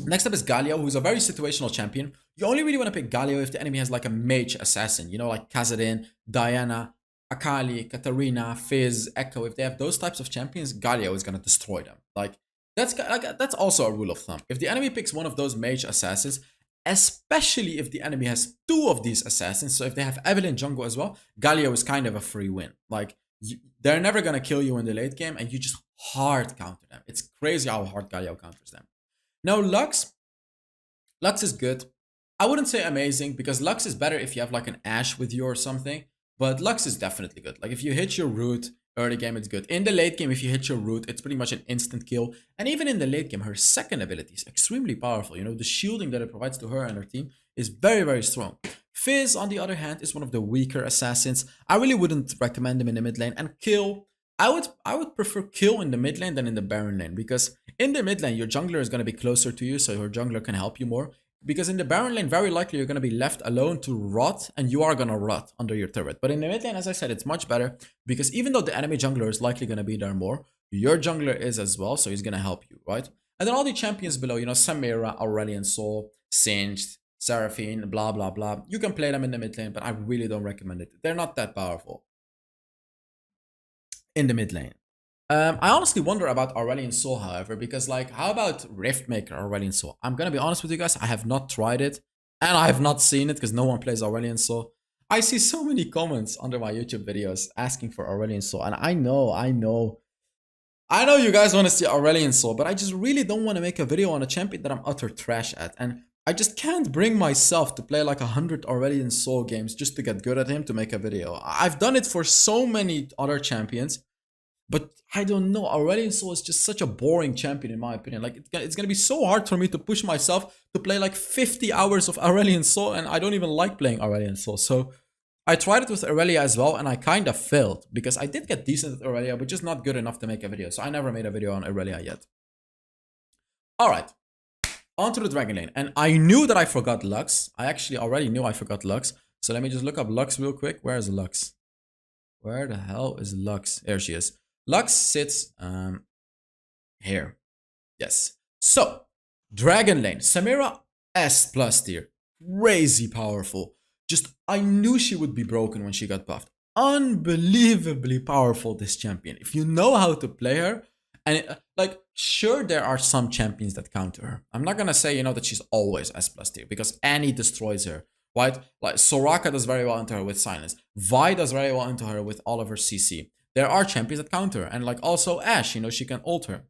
Next up is Galio, who's a very situational champion. You only really want to pick Galio if the enemy has like a mage assassin, you know, like Khazadin, Diana, Akali, Katarina, Fizz, Echo. If they have those types of champions, Galio is going to destroy them. Like, that's also a rule of thumb. If the enemy picks one of those mage assassins, especially if the enemy has two of these assassins. So if they have Evelynn jungle as well, Galio is kind of a free win. Like, they're never going to kill you in the late game and you just hard counter them. It's crazy how hard Galio counters them. Now, Lux is good. I wouldn't say amazing because Lux is better if you have like an Ashe with you or something. But Lux is definitely good. Like if you hit your root, early game it's good. In the late game, if you hit your root, it's pretty much an instant kill. And even in the late game, her second ability is extremely powerful. You know, the shielding that it provides to her and her team is very, very strong. Fizz, on the other hand, is one of the weaker assassins. I really wouldn't recommend him in the mid lane. And Kill, I would prefer Kill in the mid lane than in the Baron lane. Because in the mid lane, your jungler is going to be closer to you, so your jungler can help you more. Because in the Baron lane, very likely you're going to be left alone to rot, and you are going to rot under your turret. But in the mid lane, as I said, it's much better, because even though the enemy jungler is likely going to be there more, your jungler is as well, so he's going to help you, right? And then all the champions below, you know, Samira, Aurelion Sol, Singed, Seraphine, blah, blah, blah. You can play them in the mid lane, but I really don't recommend it. They're not that powerful in the mid lane. I honestly wonder about Aurelion Sol, however, because like, how about Riftmaker Aurelion Sol? I'm gonna be honest with you guys, I have not tried it, and I have not seen it because no one plays Aurelion Sol. I see so many comments under my YouTube videos asking for Aurelion Sol, and I know you guys want to see Aurelion Sol, but I just really don't want to make a video on a champion that I'm utter trash at, and I just can't bring myself to play like 100 Aurelion Sol games just to get good at him to make a video. I've done it for so many other champions, but I don't know, Aurelion Sol is just such a boring champion in my opinion. Like, it's gonna be so hard for me to push myself to play like 50 hours of Aurelion Sol, and I don't even like playing Aurelion Sol. So I tried it with Aurelia as well, and I kind of failed, because I did get decent at Aurelia, but just not good enough to make a video. So I never made a video on Aurelia yet. Alright, on to the Dragon Lane. And I knew that I forgot Lux. I actually already knew I forgot Lux. So let me just look up Lux real quick. Where is Lux? Where the hell is Lux? There she is. Lux sits here. Yes. So, Dragon Lane. Samira S+ tier. Crazy powerful. Just, I knew she would be broken when she got buffed. Unbelievably powerful, this champion. If you know how to play her, and like, sure, there are some champions that counter her. I'm not gonna say, you know, that she's always S+ tier, because Annie destroys her, right? Like, Soraka does very well into her with Silence. Vi does very well into her with all of her CC. There are champions that counter, and like also Ashe, you know, she can ult her.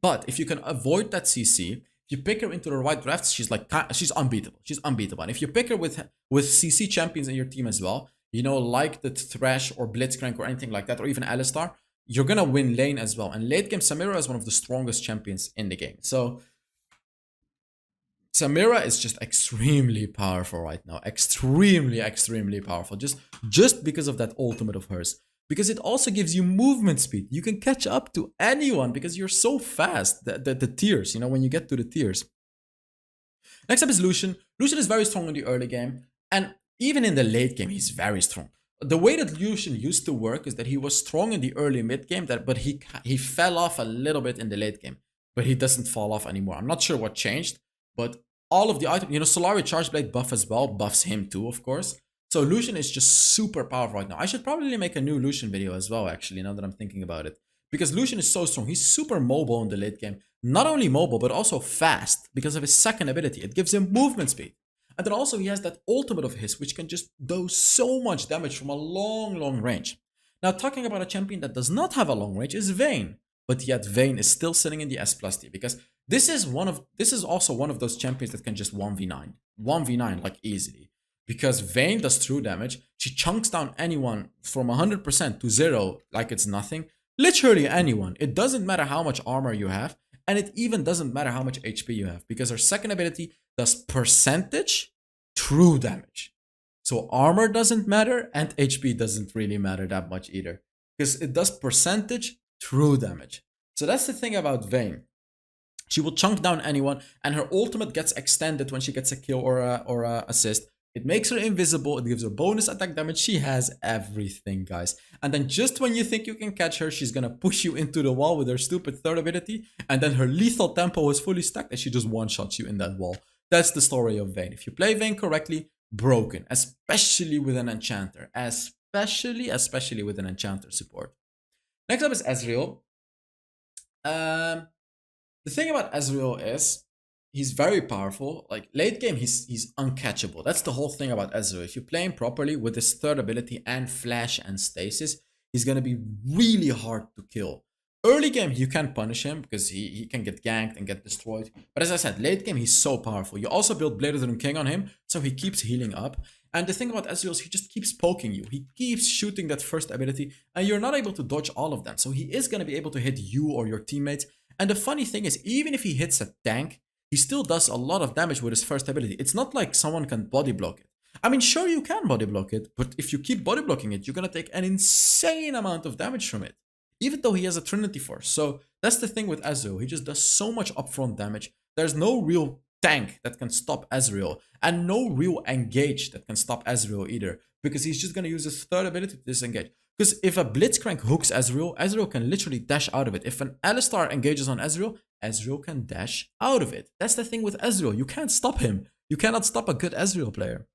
But if you can avoid that CC, if you pick her into the right drafts, she's unbeatable. She's unbeatable. And if you pick her with CC champions in your team as well, you know, like the Thresh or Blitzcrank or anything like that, or even Alistar, you're gonna win lane as well. And late game, Samira is one of the strongest champions in the game. So Samira is just extremely powerful right now. Extremely powerful. Just because of that ultimate of hers. Because it also gives you movement speed. You can catch up to anyone because you're so fast. The tiers, you know, when you get to the tiers. Next up is Lucian. Lucian is very strong in the early game. And even in the late game, he's very strong. the way that Lucian used to work is that he was strong in the early mid game, but he fell off a little bit in the late game, but he doesn't fall off anymore. I'm not sure what changed, but all of the items, Solari Charge Blade buff as well buffs him too, of course. So Lucian is just super powerful right now. I should probably make a new Lucian video as well, actually, now that I'm thinking about it. Because Lucian is so strong. He's super mobile in the late game. Not only mobile, but also fast because of his second ability. It gives him movement speed. And then also he has that ultimate of his, which can just do so much damage from a long range. Now, talking about a champion that does not have a long range is Vayne. But yet Vayne is still sitting in the S plus tier because this is also one of those champions that can just 1v9. 1v9 like easily. Because Vayne does true damage. She chunks down anyone from 100% to 0 like it's nothing. Literally anyone. It doesn't matter how much armor you have. And it even doesn't matter how much HP you have. Because her second ability does percentage true damage. So armor doesn't matter and HP doesn't really matter that much either. Because it does percentage true damage. So that's the thing about Vayne. She will chunk down anyone and her ultimate gets extended when she gets a kill or a assist. It makes her invisible, it gives her bonus attack damage, she has everything, guys. And then just when you think you can catch her, she's gonna push you into the wall with her stupid third ability, and then her lethal tempo is fully stacked and she just one-shots you in that wall. That's the story of Vayne. If you play Vayne correctly, broken, especially with an enchanter. Especially with an enchanter support. Next up is Ezreal. The thing about Ezreal is, he's very powerful. Like late game, he's uncatchable. That's the whole thing about Ezreal. If you play him properly with his third ability and flash and stasis, he's gonna be really hard to kill. Early game, you can punish him because he can get ganked and get destroyed. But as I said, late game, he's so powerful. You also build Blade of the Rune King on him, so he keeps healing up. And the thing about Ezreal is he just keeps poking you. He keeps shooting that first ability, and you're not able to dodge all of them. So he is gonna be able to hit you or your teammates. And the funny thing is, even if he hits a tank, he still does a lot of damage with his first ability. It's not like someone can body block it. I mean, sure, you can body block it, but if you keep body blocking it, you're gonna take an insane amount of damage from it. Even though he has a Trinity Force. So that's the thing with Ezreal. He just does so much upfront damage. There's no real tank that can stop Ezreal. And no real engage that can stop Ezreal either. Because he's just gonna use his third ability to disengage. Because if a Blitzcrank hooks Ezreal, Ezreal can literally dash out of it. If an Alistar engages on Ezreal, Ezreal can dash out of it. That's the thing with Ezreal. You can't stop him. You cannot stop a good Ezreal player.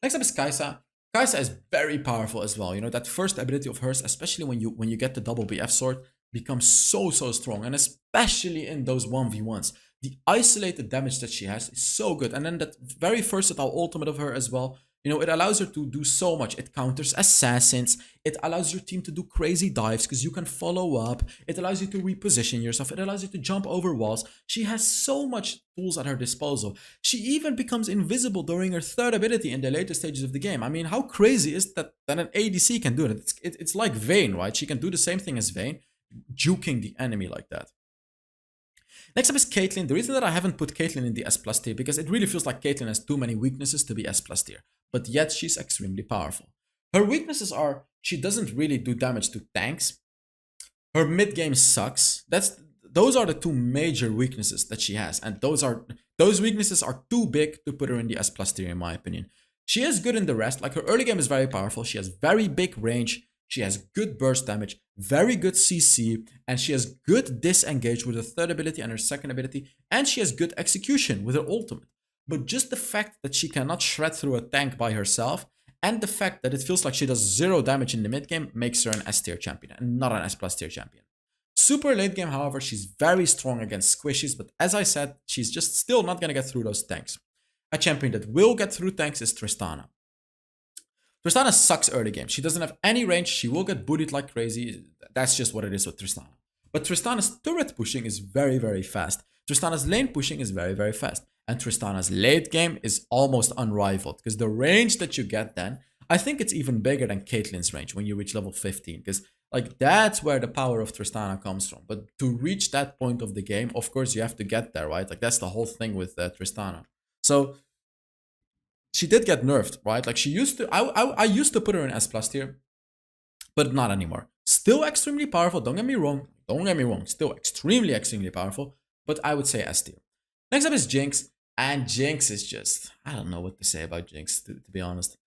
Next up is Kai'Sa. Kai'Sa is very powerful as well. That first ability of hers, especially when you get the double BF sword, becomes so strong. And especially in those 1v1s. The isolated damage that she has is so good. And then that very versatile ultimate of her as well. It allows her to do so much. It counters assassins. It allows your team to do crazy dives because you can follow up. It allows you to reposition yourself. It allows you to jump over walls. She has so much tools at her disposal. She even becomes invisible during her third ability in the later stages of the game. I mean, how crazy is that an ADC can do it? It's like Vayne, right? She can do the same thing as Vayne, juking the enemy like that. Next up is Caitlyn. The reason that I haven't put Caitlyn in the S plus tier because it really feels like Caitlyn has too many weaknesses to be S plus tier. But yet she's extremely powerful. Her weaknesses are she doesn't really do damage to tanks. Her mid game sucks. Those are the two major weaknesses that she has, and those weaknesses are too big to put her in the S plus tier in my opinion. She is good in the rest. Like her early game is very powerful. She has very big range. She has good burst damage, very good CC, and she has good disengage with her third ability and her second ability, and she has good execution with her ultimate. But just the fact that she cannot shred through a tank by herself, and the fact that it feels like she does 0 damage in the mid game makes her an S tier champion and not an S plus tier champion. Super late game, however, she's very strong against squishies, but as I said, she's just still not gonna get through those tanks. A champion that will get through tanks is Tristana. Tristana sucks early game. She doesn't have any range. She will get booted like crazy. That's just what it is with Tristana. But Tristana's turret pushing is very fast. Tristana's lane pushing is very fast. And Tristana's late game is almost unrivaled. Because the range that you get then, I think it's even bigger than Caitlyn's range when you reach level 15. Because like that's where the power of Tristana comes from. But to reach that point of the game, of course you have to get there, right? Like that's the whole thing with Tristana. So she did get nerfed, right? Like she used to, I used to put her in S plus tier, but not anymore. Still extremely powerful, don't get me wrong, still extremely powerful, but I would say S tier. Next up is Jinx, and Jinx is just, I don't know what to say about Jinx, to be honest.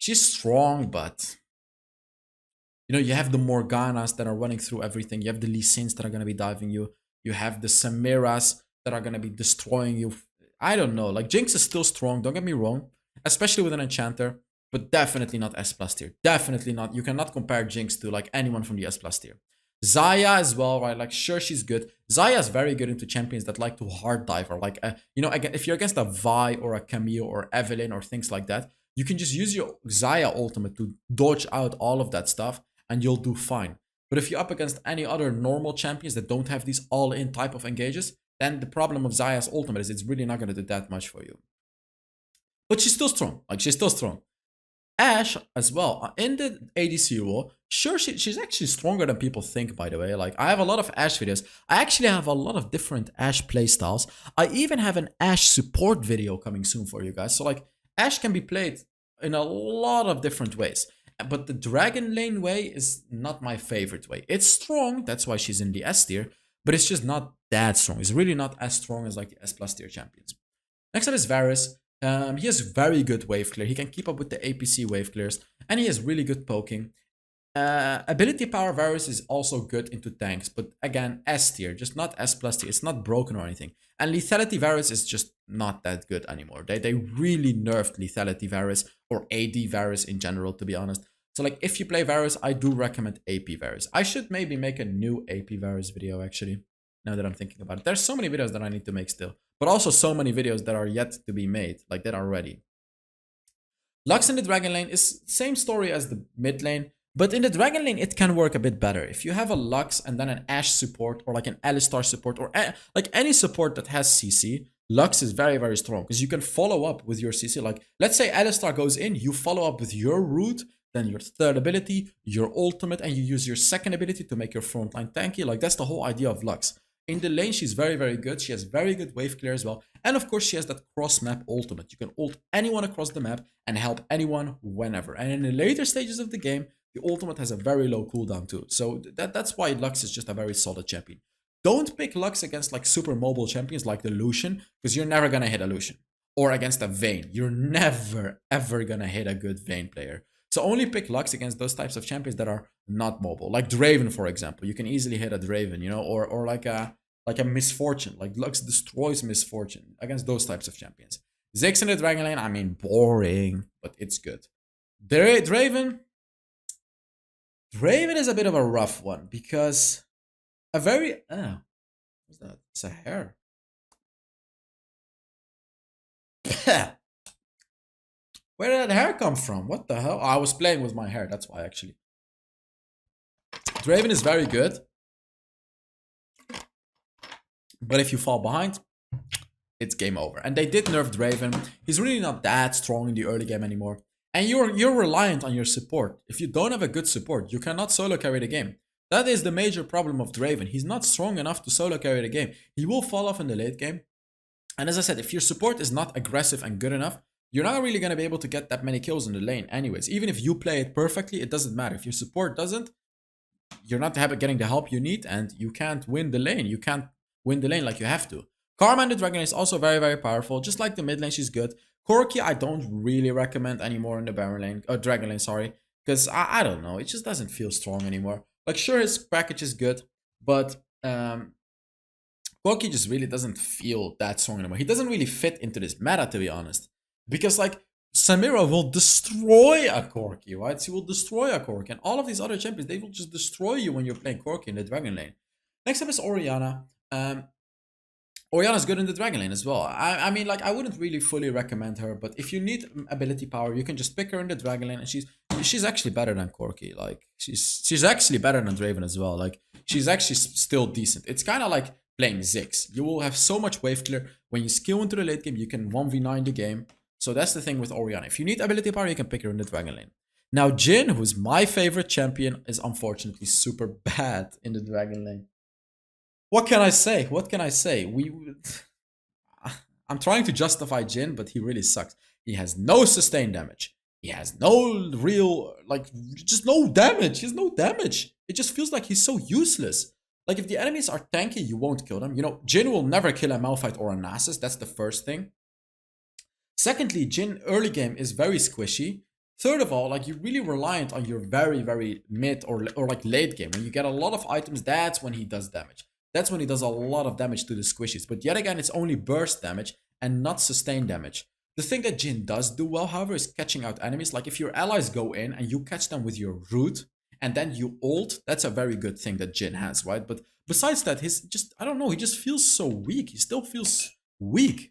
she's strong, but you know, you have the Morganas that are running through everything. You have the Lee Sins that are gonna be diving you. You have the Samiras that are gonna be destroying you. I don't know. Like Jinx is still strong. Don't get me wrong, especially with an enchanter, but definitely not S plus tier. Definitely not. You cannot compare Jinx to like anyone from the S plus tier. Zaya as well, right? Like sure she's good. Zaya is very good into champions that like to hard dive or like you know, again, if you're against a Vi or a Camille or Evelyn or things like that, you can just use your Zaya ultimate to dodge out all of that stuff and you'll do fine. But if you're up against any other normal champions that don't have these all-in type of engages, then the problem of Zaya's ultimate is it's really not going to do that much for you. But she's still strong. Like, she's still strong. Ashe as well, in the ADC role, sure, she's actually stronger than people think, by the way. Like, I have a lot of Ashe videos. I actually have a lot of different Ashe playstyles. I even have an Ashe support video coming soon for you guys. So, like, Ashe can be played in a lot of different ways. But the Dragon Lane way is not my favorite way. It's strong, that's why she's in the S tier, but it's just not that strong. It's really not as strong as like the S plus tier champions. Next up is Varus. He has very good wave clear. He can keep up with the APC wave clears, and he has really good poking. Ability power Varus is also good into tanks, but again, S tier, just not S plus tier. It's not broken or anything. And lethality Varus is just not that good anymore. They really nerfed lethality Varus or AD Varus in general, to be honest. So like if you play Varus, I do recommend AP Varus. I should maybe make a new AP Varus video actually, now that I'm thinking about it. There's so many videos that I need to make still, but also so many videos that are yet to be made, like that are ready. Lux in the Dragon Lane is same story as the mid lane, but in the Dragon Lane, it can work a bit better. If you have a Lux and then an Ashe support or like an Alistar support or like any support that has CC, Lux is very, very strong because you can follow up with your CC. Like, let's say Alistar goes in, you follow up with your root, then your third ability, your ultimate, and you use your second ability to make your frontline tanky. Like, that's the whole idea of Lux. In the lane, she's very, very good. She has very good wave clear as well. And of course, she has that cross-map ultimate. You can ult anyone across the map and help anyone whenever. And in the later stages of the game, the ultimate has a very low cooldown too. So that's why Lux is just a very solid champion. Don't pick Lux against like super mobile champions like the Lucian, because you're never going to hit a Lucian. Or against a Vayne. You're never, ever going to hit a good Vayne player. So only pick Lux against those types of champions that are not mobile. Like Draven, for example. You can easily hit a Draven, you know, or like a Misfortune. Like Lux destroys Misfortune against those types of champions. Ziggs in the Dragon Lane, I mean, boring, but it's good. Draven is a bit of a rough one because a very what's that? It's a hair. Where did that hair come from? What the hell? Oh, I was playing with my hair, that's why actually. Draven is very good. But if you fall behind, it's game over. And they did nerf Draven. He's really not that strong in the early game anymore. And you're reliant on your support. If you don't have a good support, you cannot solo carry the game. That is the major problem of Draven. He's not strong enough to solo carry the game. He will fall off in the late game. And as I said, if your support is not aggressive and good enough, you're not really going to be able to get that many kills in the lane anyways. Even if you play it perfectly, it doesn't matter. If your support doesn't, you're not getting the help you need and you can't win the lane. You can't win the lane like you have to. Karma in the Dragon Lane is also very, very powerful. Just like the mid lane, she's good. Corki, I don't really recommend anymore in the Baron lane, or Dragon Lane, sorry. Because I don't know, it just doesn't feel strong anymore. Like, sure, his package is good, but Corki just really doesn't feel that strong anymore. He doesn't really fit into this meta, to be honest. Because, like, Samira will destroy a Corki, right? She will destroy a Corki. And all of these other champions, they will just destroy you when you're playing Corki in the Dragon Lane. Next up is Orianna. Orianna's good in the Dragon Lane as well. I mean, like, I wouldn't really fully recommend her, but if you need ability power, you can just pick her in the Dragon Lane, and she's actually better than Corki. Like, she's actually better than Draven as well. Like, she's actually still decent. It's kind of like playing Ziggs. You will have so much wave clear. When you skill into the late game, you can 1v9 the game. So that's the thing with Orianna. If you need ability power, you can pick her in the Dragon Lane. Now, Jhin, who's my favorite champion, is unfortunately super bad in the Dragon Lane. What can I say? What can I say? I'm trying to justify Jhin, but he really sucks. He has no sustained damage. He has no real, like, just no damage. He has no damage. It just feels like he's so useless. Like, if the enemies are tanky, you won't kill them. You know, Jhin will never kill a Malphite or a Nasus. That's the first thing. Secondly, Jhin early game is very squishy. Third of all, like you're really reliant on your very mid or like late game. When you get a lot of items, that's when he does damage. That's when he does a lot of damage to the squishies. But yet again, it's only burst damage and not sustained damage. The thing that Jhin does do well, however, is catching out enemies. Like if your allies go in and you catch them with your root and then you ult, that's a very good thing that Jhin has, right? But besides that, his just, I don't know, he just feels so weak. He still feels weak.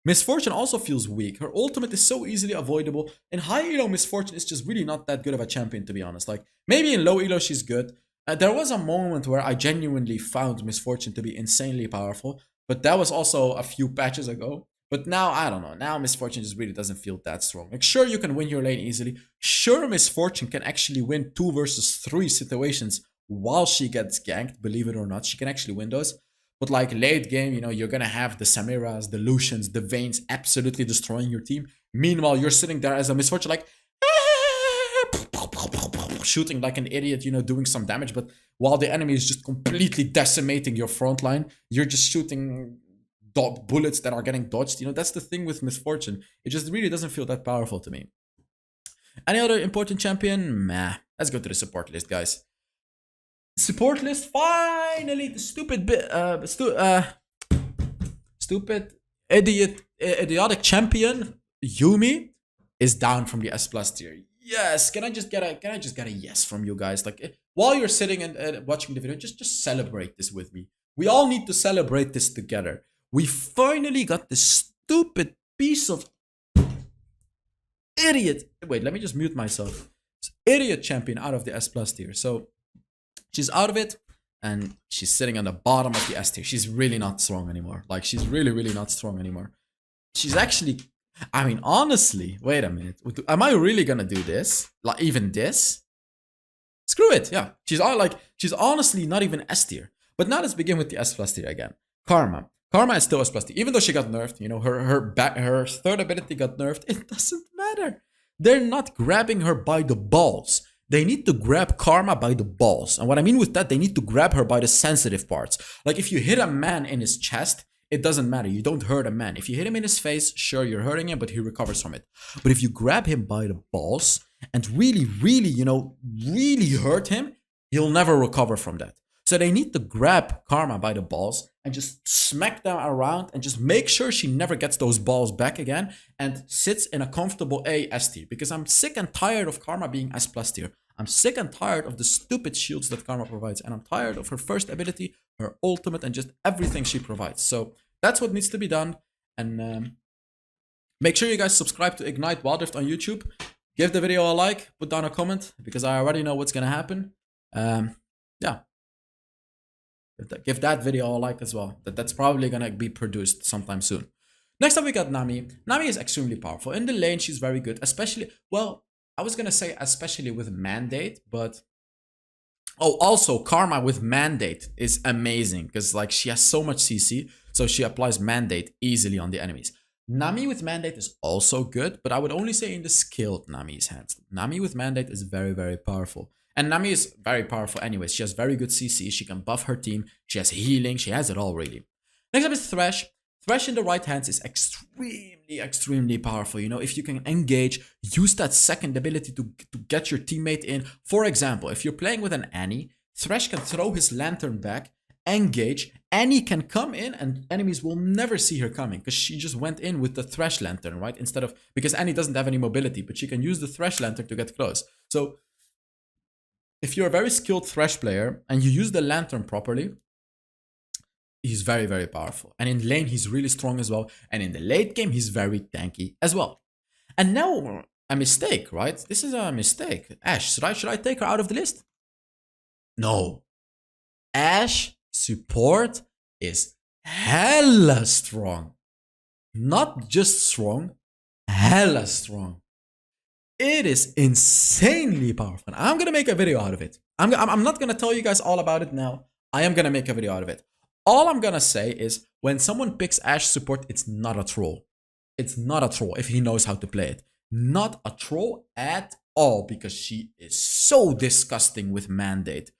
Misfortune also feels weak. Her ultimate is so easily avoidable. In high elo, Misfortune is just really not that good of a champion, to be honest. Like, maybe in low elo, she's good. There was a moment where I genuinely found Misfortune to be insanely powerful, but that was also a few patches ago. But now, I don't know. Now Misfortune just really doesn't feel that strong. Like, sure, you can win your lane easily. Sure, Misfortune can actually win 2 versus 3 situations while she gets ganked, believe it or not. She can actually win those. But like late game, you know, you're gonna have the Samiras, the Lucians, the Vaynes absolutely destroying your team. Meanwhile, you're sitting there as a Misfortune like shooting like an idiot, you know, doing some damage. But while the enemy is just completely decimating your front line, you're just shooting bullets that are getting dodged. You know, that's the thing with Misfortune. It just really doesn't feel that powerful to me. Any other important champion? Meh. Let's go to the support list, guys. Support list, finally, the stupid idiotic champion Yumi is down from the S+ tier. Yes, can I just get a yes from you guys? Like, while you're sitting and watching the video, just celebrate this with me. We all need to celebrate this together. We finally got this stupid piece of idiot. Wait, let me just mute myself. Idiot champion out of the S+ tier. So she's out of it, and she's sitting on the bottom of the S tier. She's really not strong anymore. Like, she's really not strong anymore. She's actually, I mean, honestly, wait a minute. Am I really gonna do this? Like, even this? Screw it, yeah. She's honestly not even S tier. But now let's begin with the S+ tier again. Karma. Karma is still S+ tier. Even though she got nerfed, you know, her third ability got nerfed, it doesn't matter. They're not grabbing her by the balls. They need to grab Karma by the balls. And what I mean with that, they need to grab her by the sensitive parts. Like, if you hit a man in his chest, it doesn't matter. You don't hurt a man. If you hit him in his face, sure, you're hurting him, but he recovers from it. But if you grab him by the balls and really, you know, really hurt him, he'll never recover from that. So they need to grab Karma by the balls and just smack them around and just make sure she never gets those balls back again and sits in a comfortable S tier. Because I'm sick and tired of Karma being S+ tier. I'm sick and tired of the stupid shields that Karma provides. And I'm tired of her first ability, her ultimate, and just everything she provides. So that's what needs to be done. And make sure you guys subscribe to Ignite Wild Rift on YouTube. Give the video a like, put down a comment, because I already know what's going to happen. Yeah. Give that video a like as well. That's probably gonna be produced sometime soon. Next up, we got Nami. Nami is extremely powerful. In the lane, she's very good, especially, well, I was gonna say especially with Mandate, but oh, also Karma with Mandate is amazing because like she has so much CC, so she applies Mandate easily on the enemies. Nami with Mandate is also good, but I would only say in the skilled Nami's hands. Nami with Mandate is very powerful. And Nami is very powerful anyways. She has very good CC. She can buff her team. She has healing. She has it all, really. Next up is Thresh. Thresh in the right hands is extremely powerful. You know, if you can engage, use that second ability to get your teammate in. For example, if you're playing with an Annie, Thresh can throw his lantern back, engage. Annie can come in and enemies will never see her coming because she just went in with the Thresh lantern, right? Instead of, because Annie doesn't have any mobility, but she can use the Thresh lantern to get close. So if you're a very skilled Thresh player and you use the lantern properly, he's very powerful. And in lane, he's really strong as well. And in the late game, he's very tanky as well. And now, a mistake, right? This is a mistake. Ashe, should I take her out of the list? No. Ashe support is hella strong. Not just strong, hella strong. It is insanely powerful. I'm gonna make a video out of it. I'm not gonna tell you guys all about it now. I am gonna make a video out of it. All I'm gonna say is when someone picks Ashe support, it's not a troll. It's not a troll if he knows how to play it. Not a troll at all, because she is so disgusting with Mandate.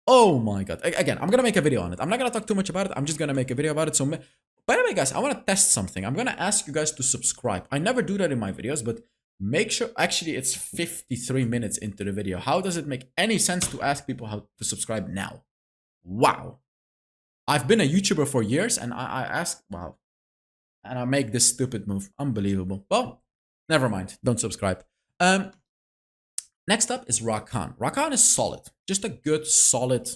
Oh my god. Again, I'm gonna make a video on it. I'm not gonna talk too much about it. I'm just gonna make a video about it. So, by the way, guys, I wanna test something. I'm gonna ask you guys to subscribe. I never do that in my videos, but make sure, actually it's 53 minutes into the video. How does it make any sense to ask people how to subscribe now? Wow. I've been a YouTuber for years and I ask, wow. And I make this stupid move. Unbelievable. Well, never mind. Don't subscribe. Next up is Rakan. Rakan is solid. Just a good, solid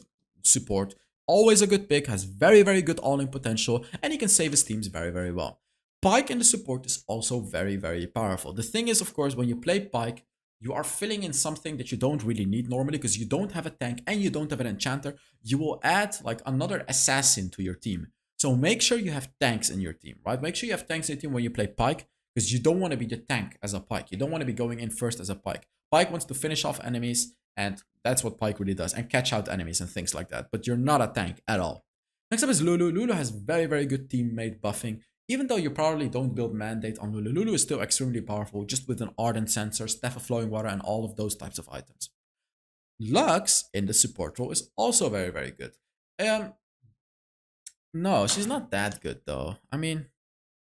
support. Always a good pick. Has very, very good all-in potential. And he can save his teams very, very well. Pyke in the support is also very, very powerful. The thing is, of course, when you play Pyke, you are filling in something that you don't really need normally because you don't have a tank and you don't have an enchanter. You will add like another assassin to your team. So make sure you have tanks in your team, right? Make sure you have tanks in your team when you play Pyke because you don't want to be the tank as a Pyke. You don't want to be going in first as a Pyke. Pyke wants to finish off enemies and that's what Pyke really does and catch out enemies and things like that. But you're not a tank at all. Next up is Lulu. Lulu has very, very good teammate buffing. Even though you probably don't build Mandate on Lulu, Lulu is still extremely powerful just with an Ardent Sensor, Staff of Flowing Water, and all of those types of items. Lux in the support role is also very, very good. No, she's not that good though. I mean,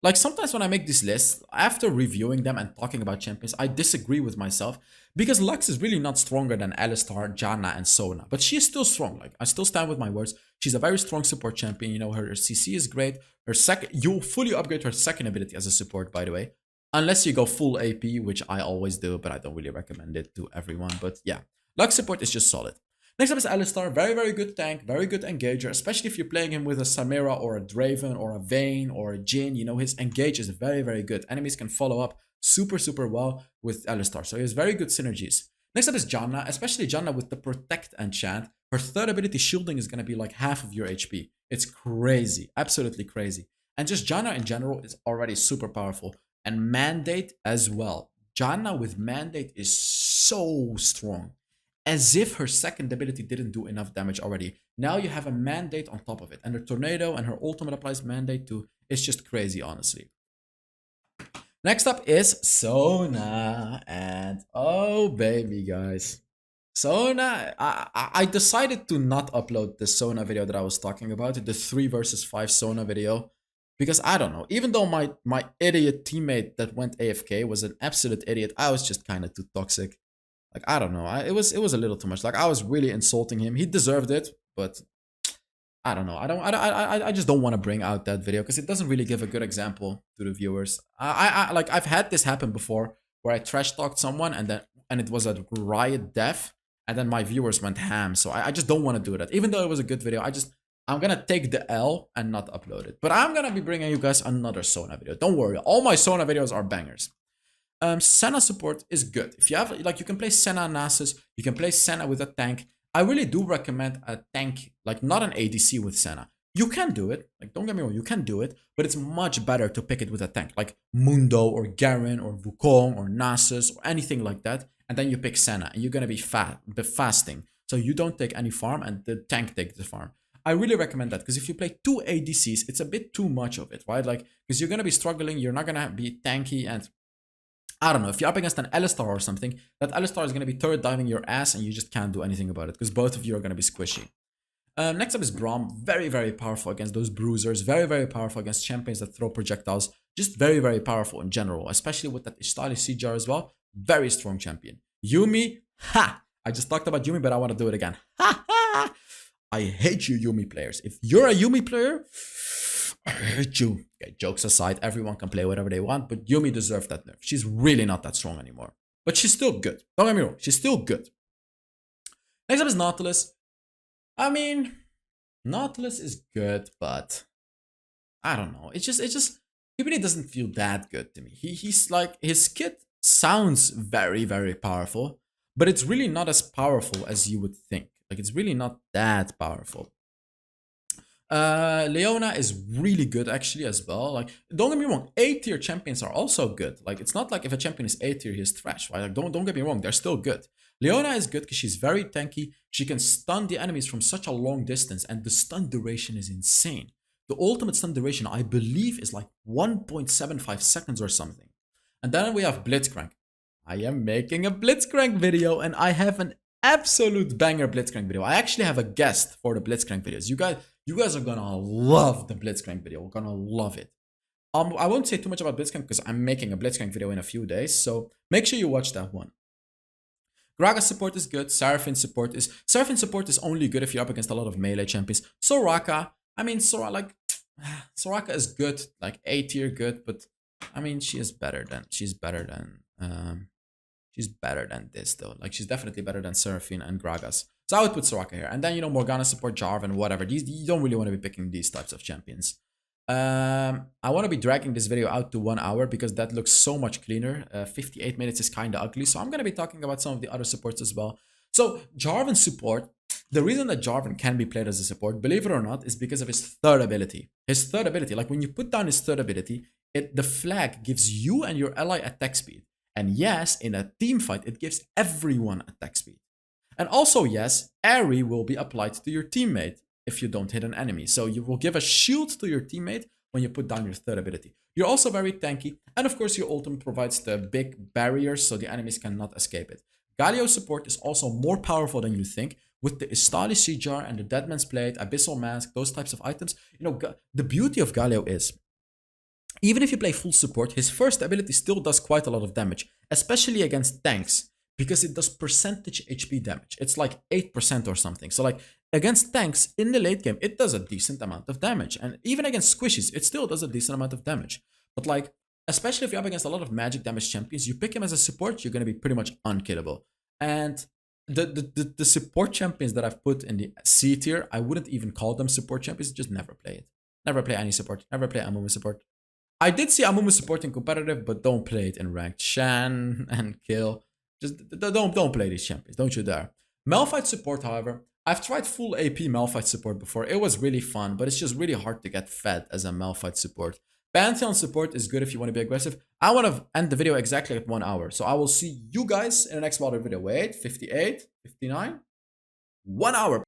like sometimes when I make these lists, after reviewing them and talking about champions, I disagree with myself because Lux is really not stronger than Alistar, Janna, and Sona. But she is still strong. Like I still stand with my words. She's a very strong support champion. You know, her CC is great. Her second, you'll fully upgrade her second ability as a support, by the way. Unless you go full AP, which I always do, but I don't really recommend it to everyone. But yeah, Lux support is just solid. Next up is Alistar. Very, very good tank. Very good engager, especially if you're playing him with a Samira or a Draven or a Vayne or a Jhin. You know, his engage is very, very good. Enemies can follow up super, super well with Alistar. So he has very good synergies. Next up is Janna, especially Janna with the Protect enchant. Her third ability, shielding, is going to be like half of your HP. It's crazy. Absolutely crazy. And just Janna in general is already super powerful. And Mandate as well. Janna with Mandate is so strong. As if her second ability didn't do enough damage already. Now you have a Mandate on top of it. And her Tornado and her ultimate applies Mandate too. It's just crazy, honestly. Next up is Sona. And oh baby, guys. Sona, I decided to not upload the Sona video that I was talking about. The 3 versus 5 Sona video. Because I don't know. Even though my idiot teammate that went AFK was an absolute idiot, I was just kind of too toxic. Like, I don't know. It was a little too much. Like, I was really insulting him. He deserved it, but I don't know. I just don't want to bring out that video because it doesn't really give a good example to the viewers. Like, I've had this happen before where I trash talked someone and it was a riot death and then my viewers went ham. So I just don't want to do that. Even though it was a good video, I'm gonna take the L and not upload it. But I'm gonna be bringing you guys another Sona video. Don't worry. All my Sona videos are bangers. Senna support is good. If you have, like, you can play Senna Nasus, you can play Senna with a tank. I really do recommend a tank, like not an ADC with Senna. You can do it, like don't get me wrong, you can do it, but it's much better to pick it with a tank, like Mundo or Garen or Wukong or Nasus or anything like that. And then you pick Senna and you're gonna be fasting. So you don't take any farm and the tank takes the farm. I really recommend that because if you play 2 ADCs, it's a bit too much of it, right? Like, because you're gonna be struggling, you're not gonna be tanky, and I don't know, if you're up against an Alistar or something, that Alistar is going to be turret diving your ass and you just can't do anything about it because both of you are going to be squishy. Next up is Braum. Very, very powerful against those bruisers. Very, very powerful against champions that throw projectiles. Just very, very powerful in general, especially with that Ishtali Siege Jar as well. Very strong champion. Yuumi, ha! I just talked about Yuumi, but I want to do it again. Ha ha! I hate you Yuumi players. If you're a Yuumi player, I hate you. Okay, jokes aside, everyone can play whatever they want, but Yuumi deserves that nerf. She's really not that strong anymore. But she's still good. Don't get me wrong, she's still good. Next up is Nautilus. I mean, Nautilus is good, but I don't know. It just he really doesn't feel that good to me. He's like, his kit sounds very, very powerful, but it's really not as powerful as you would think. Like, it's really not that powerful. Leona is really good actually as well. Like, don't get me wrong, A-tier champions are also good. Like, it's not like if a champion is A-tier, he's trash, right? Like, don't get me wrong, they're still good. Leona is good because she's very tanky. She can stun the enemies from such a long distance, and the stun duration is insane. The ultimate stun duration, I believe, is like 1.75 seconds or something. And then we have Blitzcrank. I am making a Blitzcrank video, and I have an absolute banger Blitzcrank video. I actually have a guest for the Blitzcrank videos. You guys are gonna love the Blitzcrank video. We're gonna love it. I won't say too much about Blitzcrank because I'm making a Blitzcrank video in a few days, so make sure you watch that one. Gragas support is good. Seraphine support is only good if you're up against a lot of melee champions. Soraka, I mean, Soraka is good, like A tier good, but I mean, she's better than this though. Like she's definitely better than Seraphine and Gragas. So I would put Soraka here, and then Morgana support, Jarvan, whatever. These you don't really want to be picking these types of champions. I want to be dragging this video out to 1 hour because that looks so much cleaner. 58 minutes is kind of ugly, so I'm going to be talking about some of the other supports as well. So Jarvan support, the reason that Jarvan can be played as a support, believe it or not, is because of his third ability. His third ability, like when you put down his third ability, the flag gives you and your ally attack speed. And yes, in a team fight, it gives everyone attack speed. And also, yes, Airy will be applied to your teammate if you don't hit an enemy. So you will give a shield to your teammate when you put down your third ability. You're also very tanky. And of course, your ultimate provides the big barriers so the enemies cannot escape it. Galio's support is also more powerful than you think. With the Istali Sea Jar and the Deadman's Plate, Abyssal Mask, those types of items. The beauty of Galio is, even if you play full support, his first ability still does quite a lot of damage, especially against tanks, because it does percentage HP damage. It's like 8% or something. So like against tanks in the late game, it does a decent amount of damage. And even against squishies, it still does a decent amount of damage. But like, especially if you're up against a lot of magic damage champions, you pick him as a support, you're going to be pretty much unkillable. And the support champions that I've put in the C tier, I wouldn't even call them support champions, just never play it. Never play any support, never play Amumu support. I did see Amumu support in competitive, but don't play it in ranked. Shan and Kill, just don't play these champions. Don't you dare. Malphite support, however, I've tried full AP Malphite support before. It was really fun, but it's just really hard to get fed as a Malphite support. Pantheon support is good if you want to be aggressive. I want to end the video exactly at 1 hour. So I will see you guys in the next Wilder video. Wait, 58, 59, 1 hour.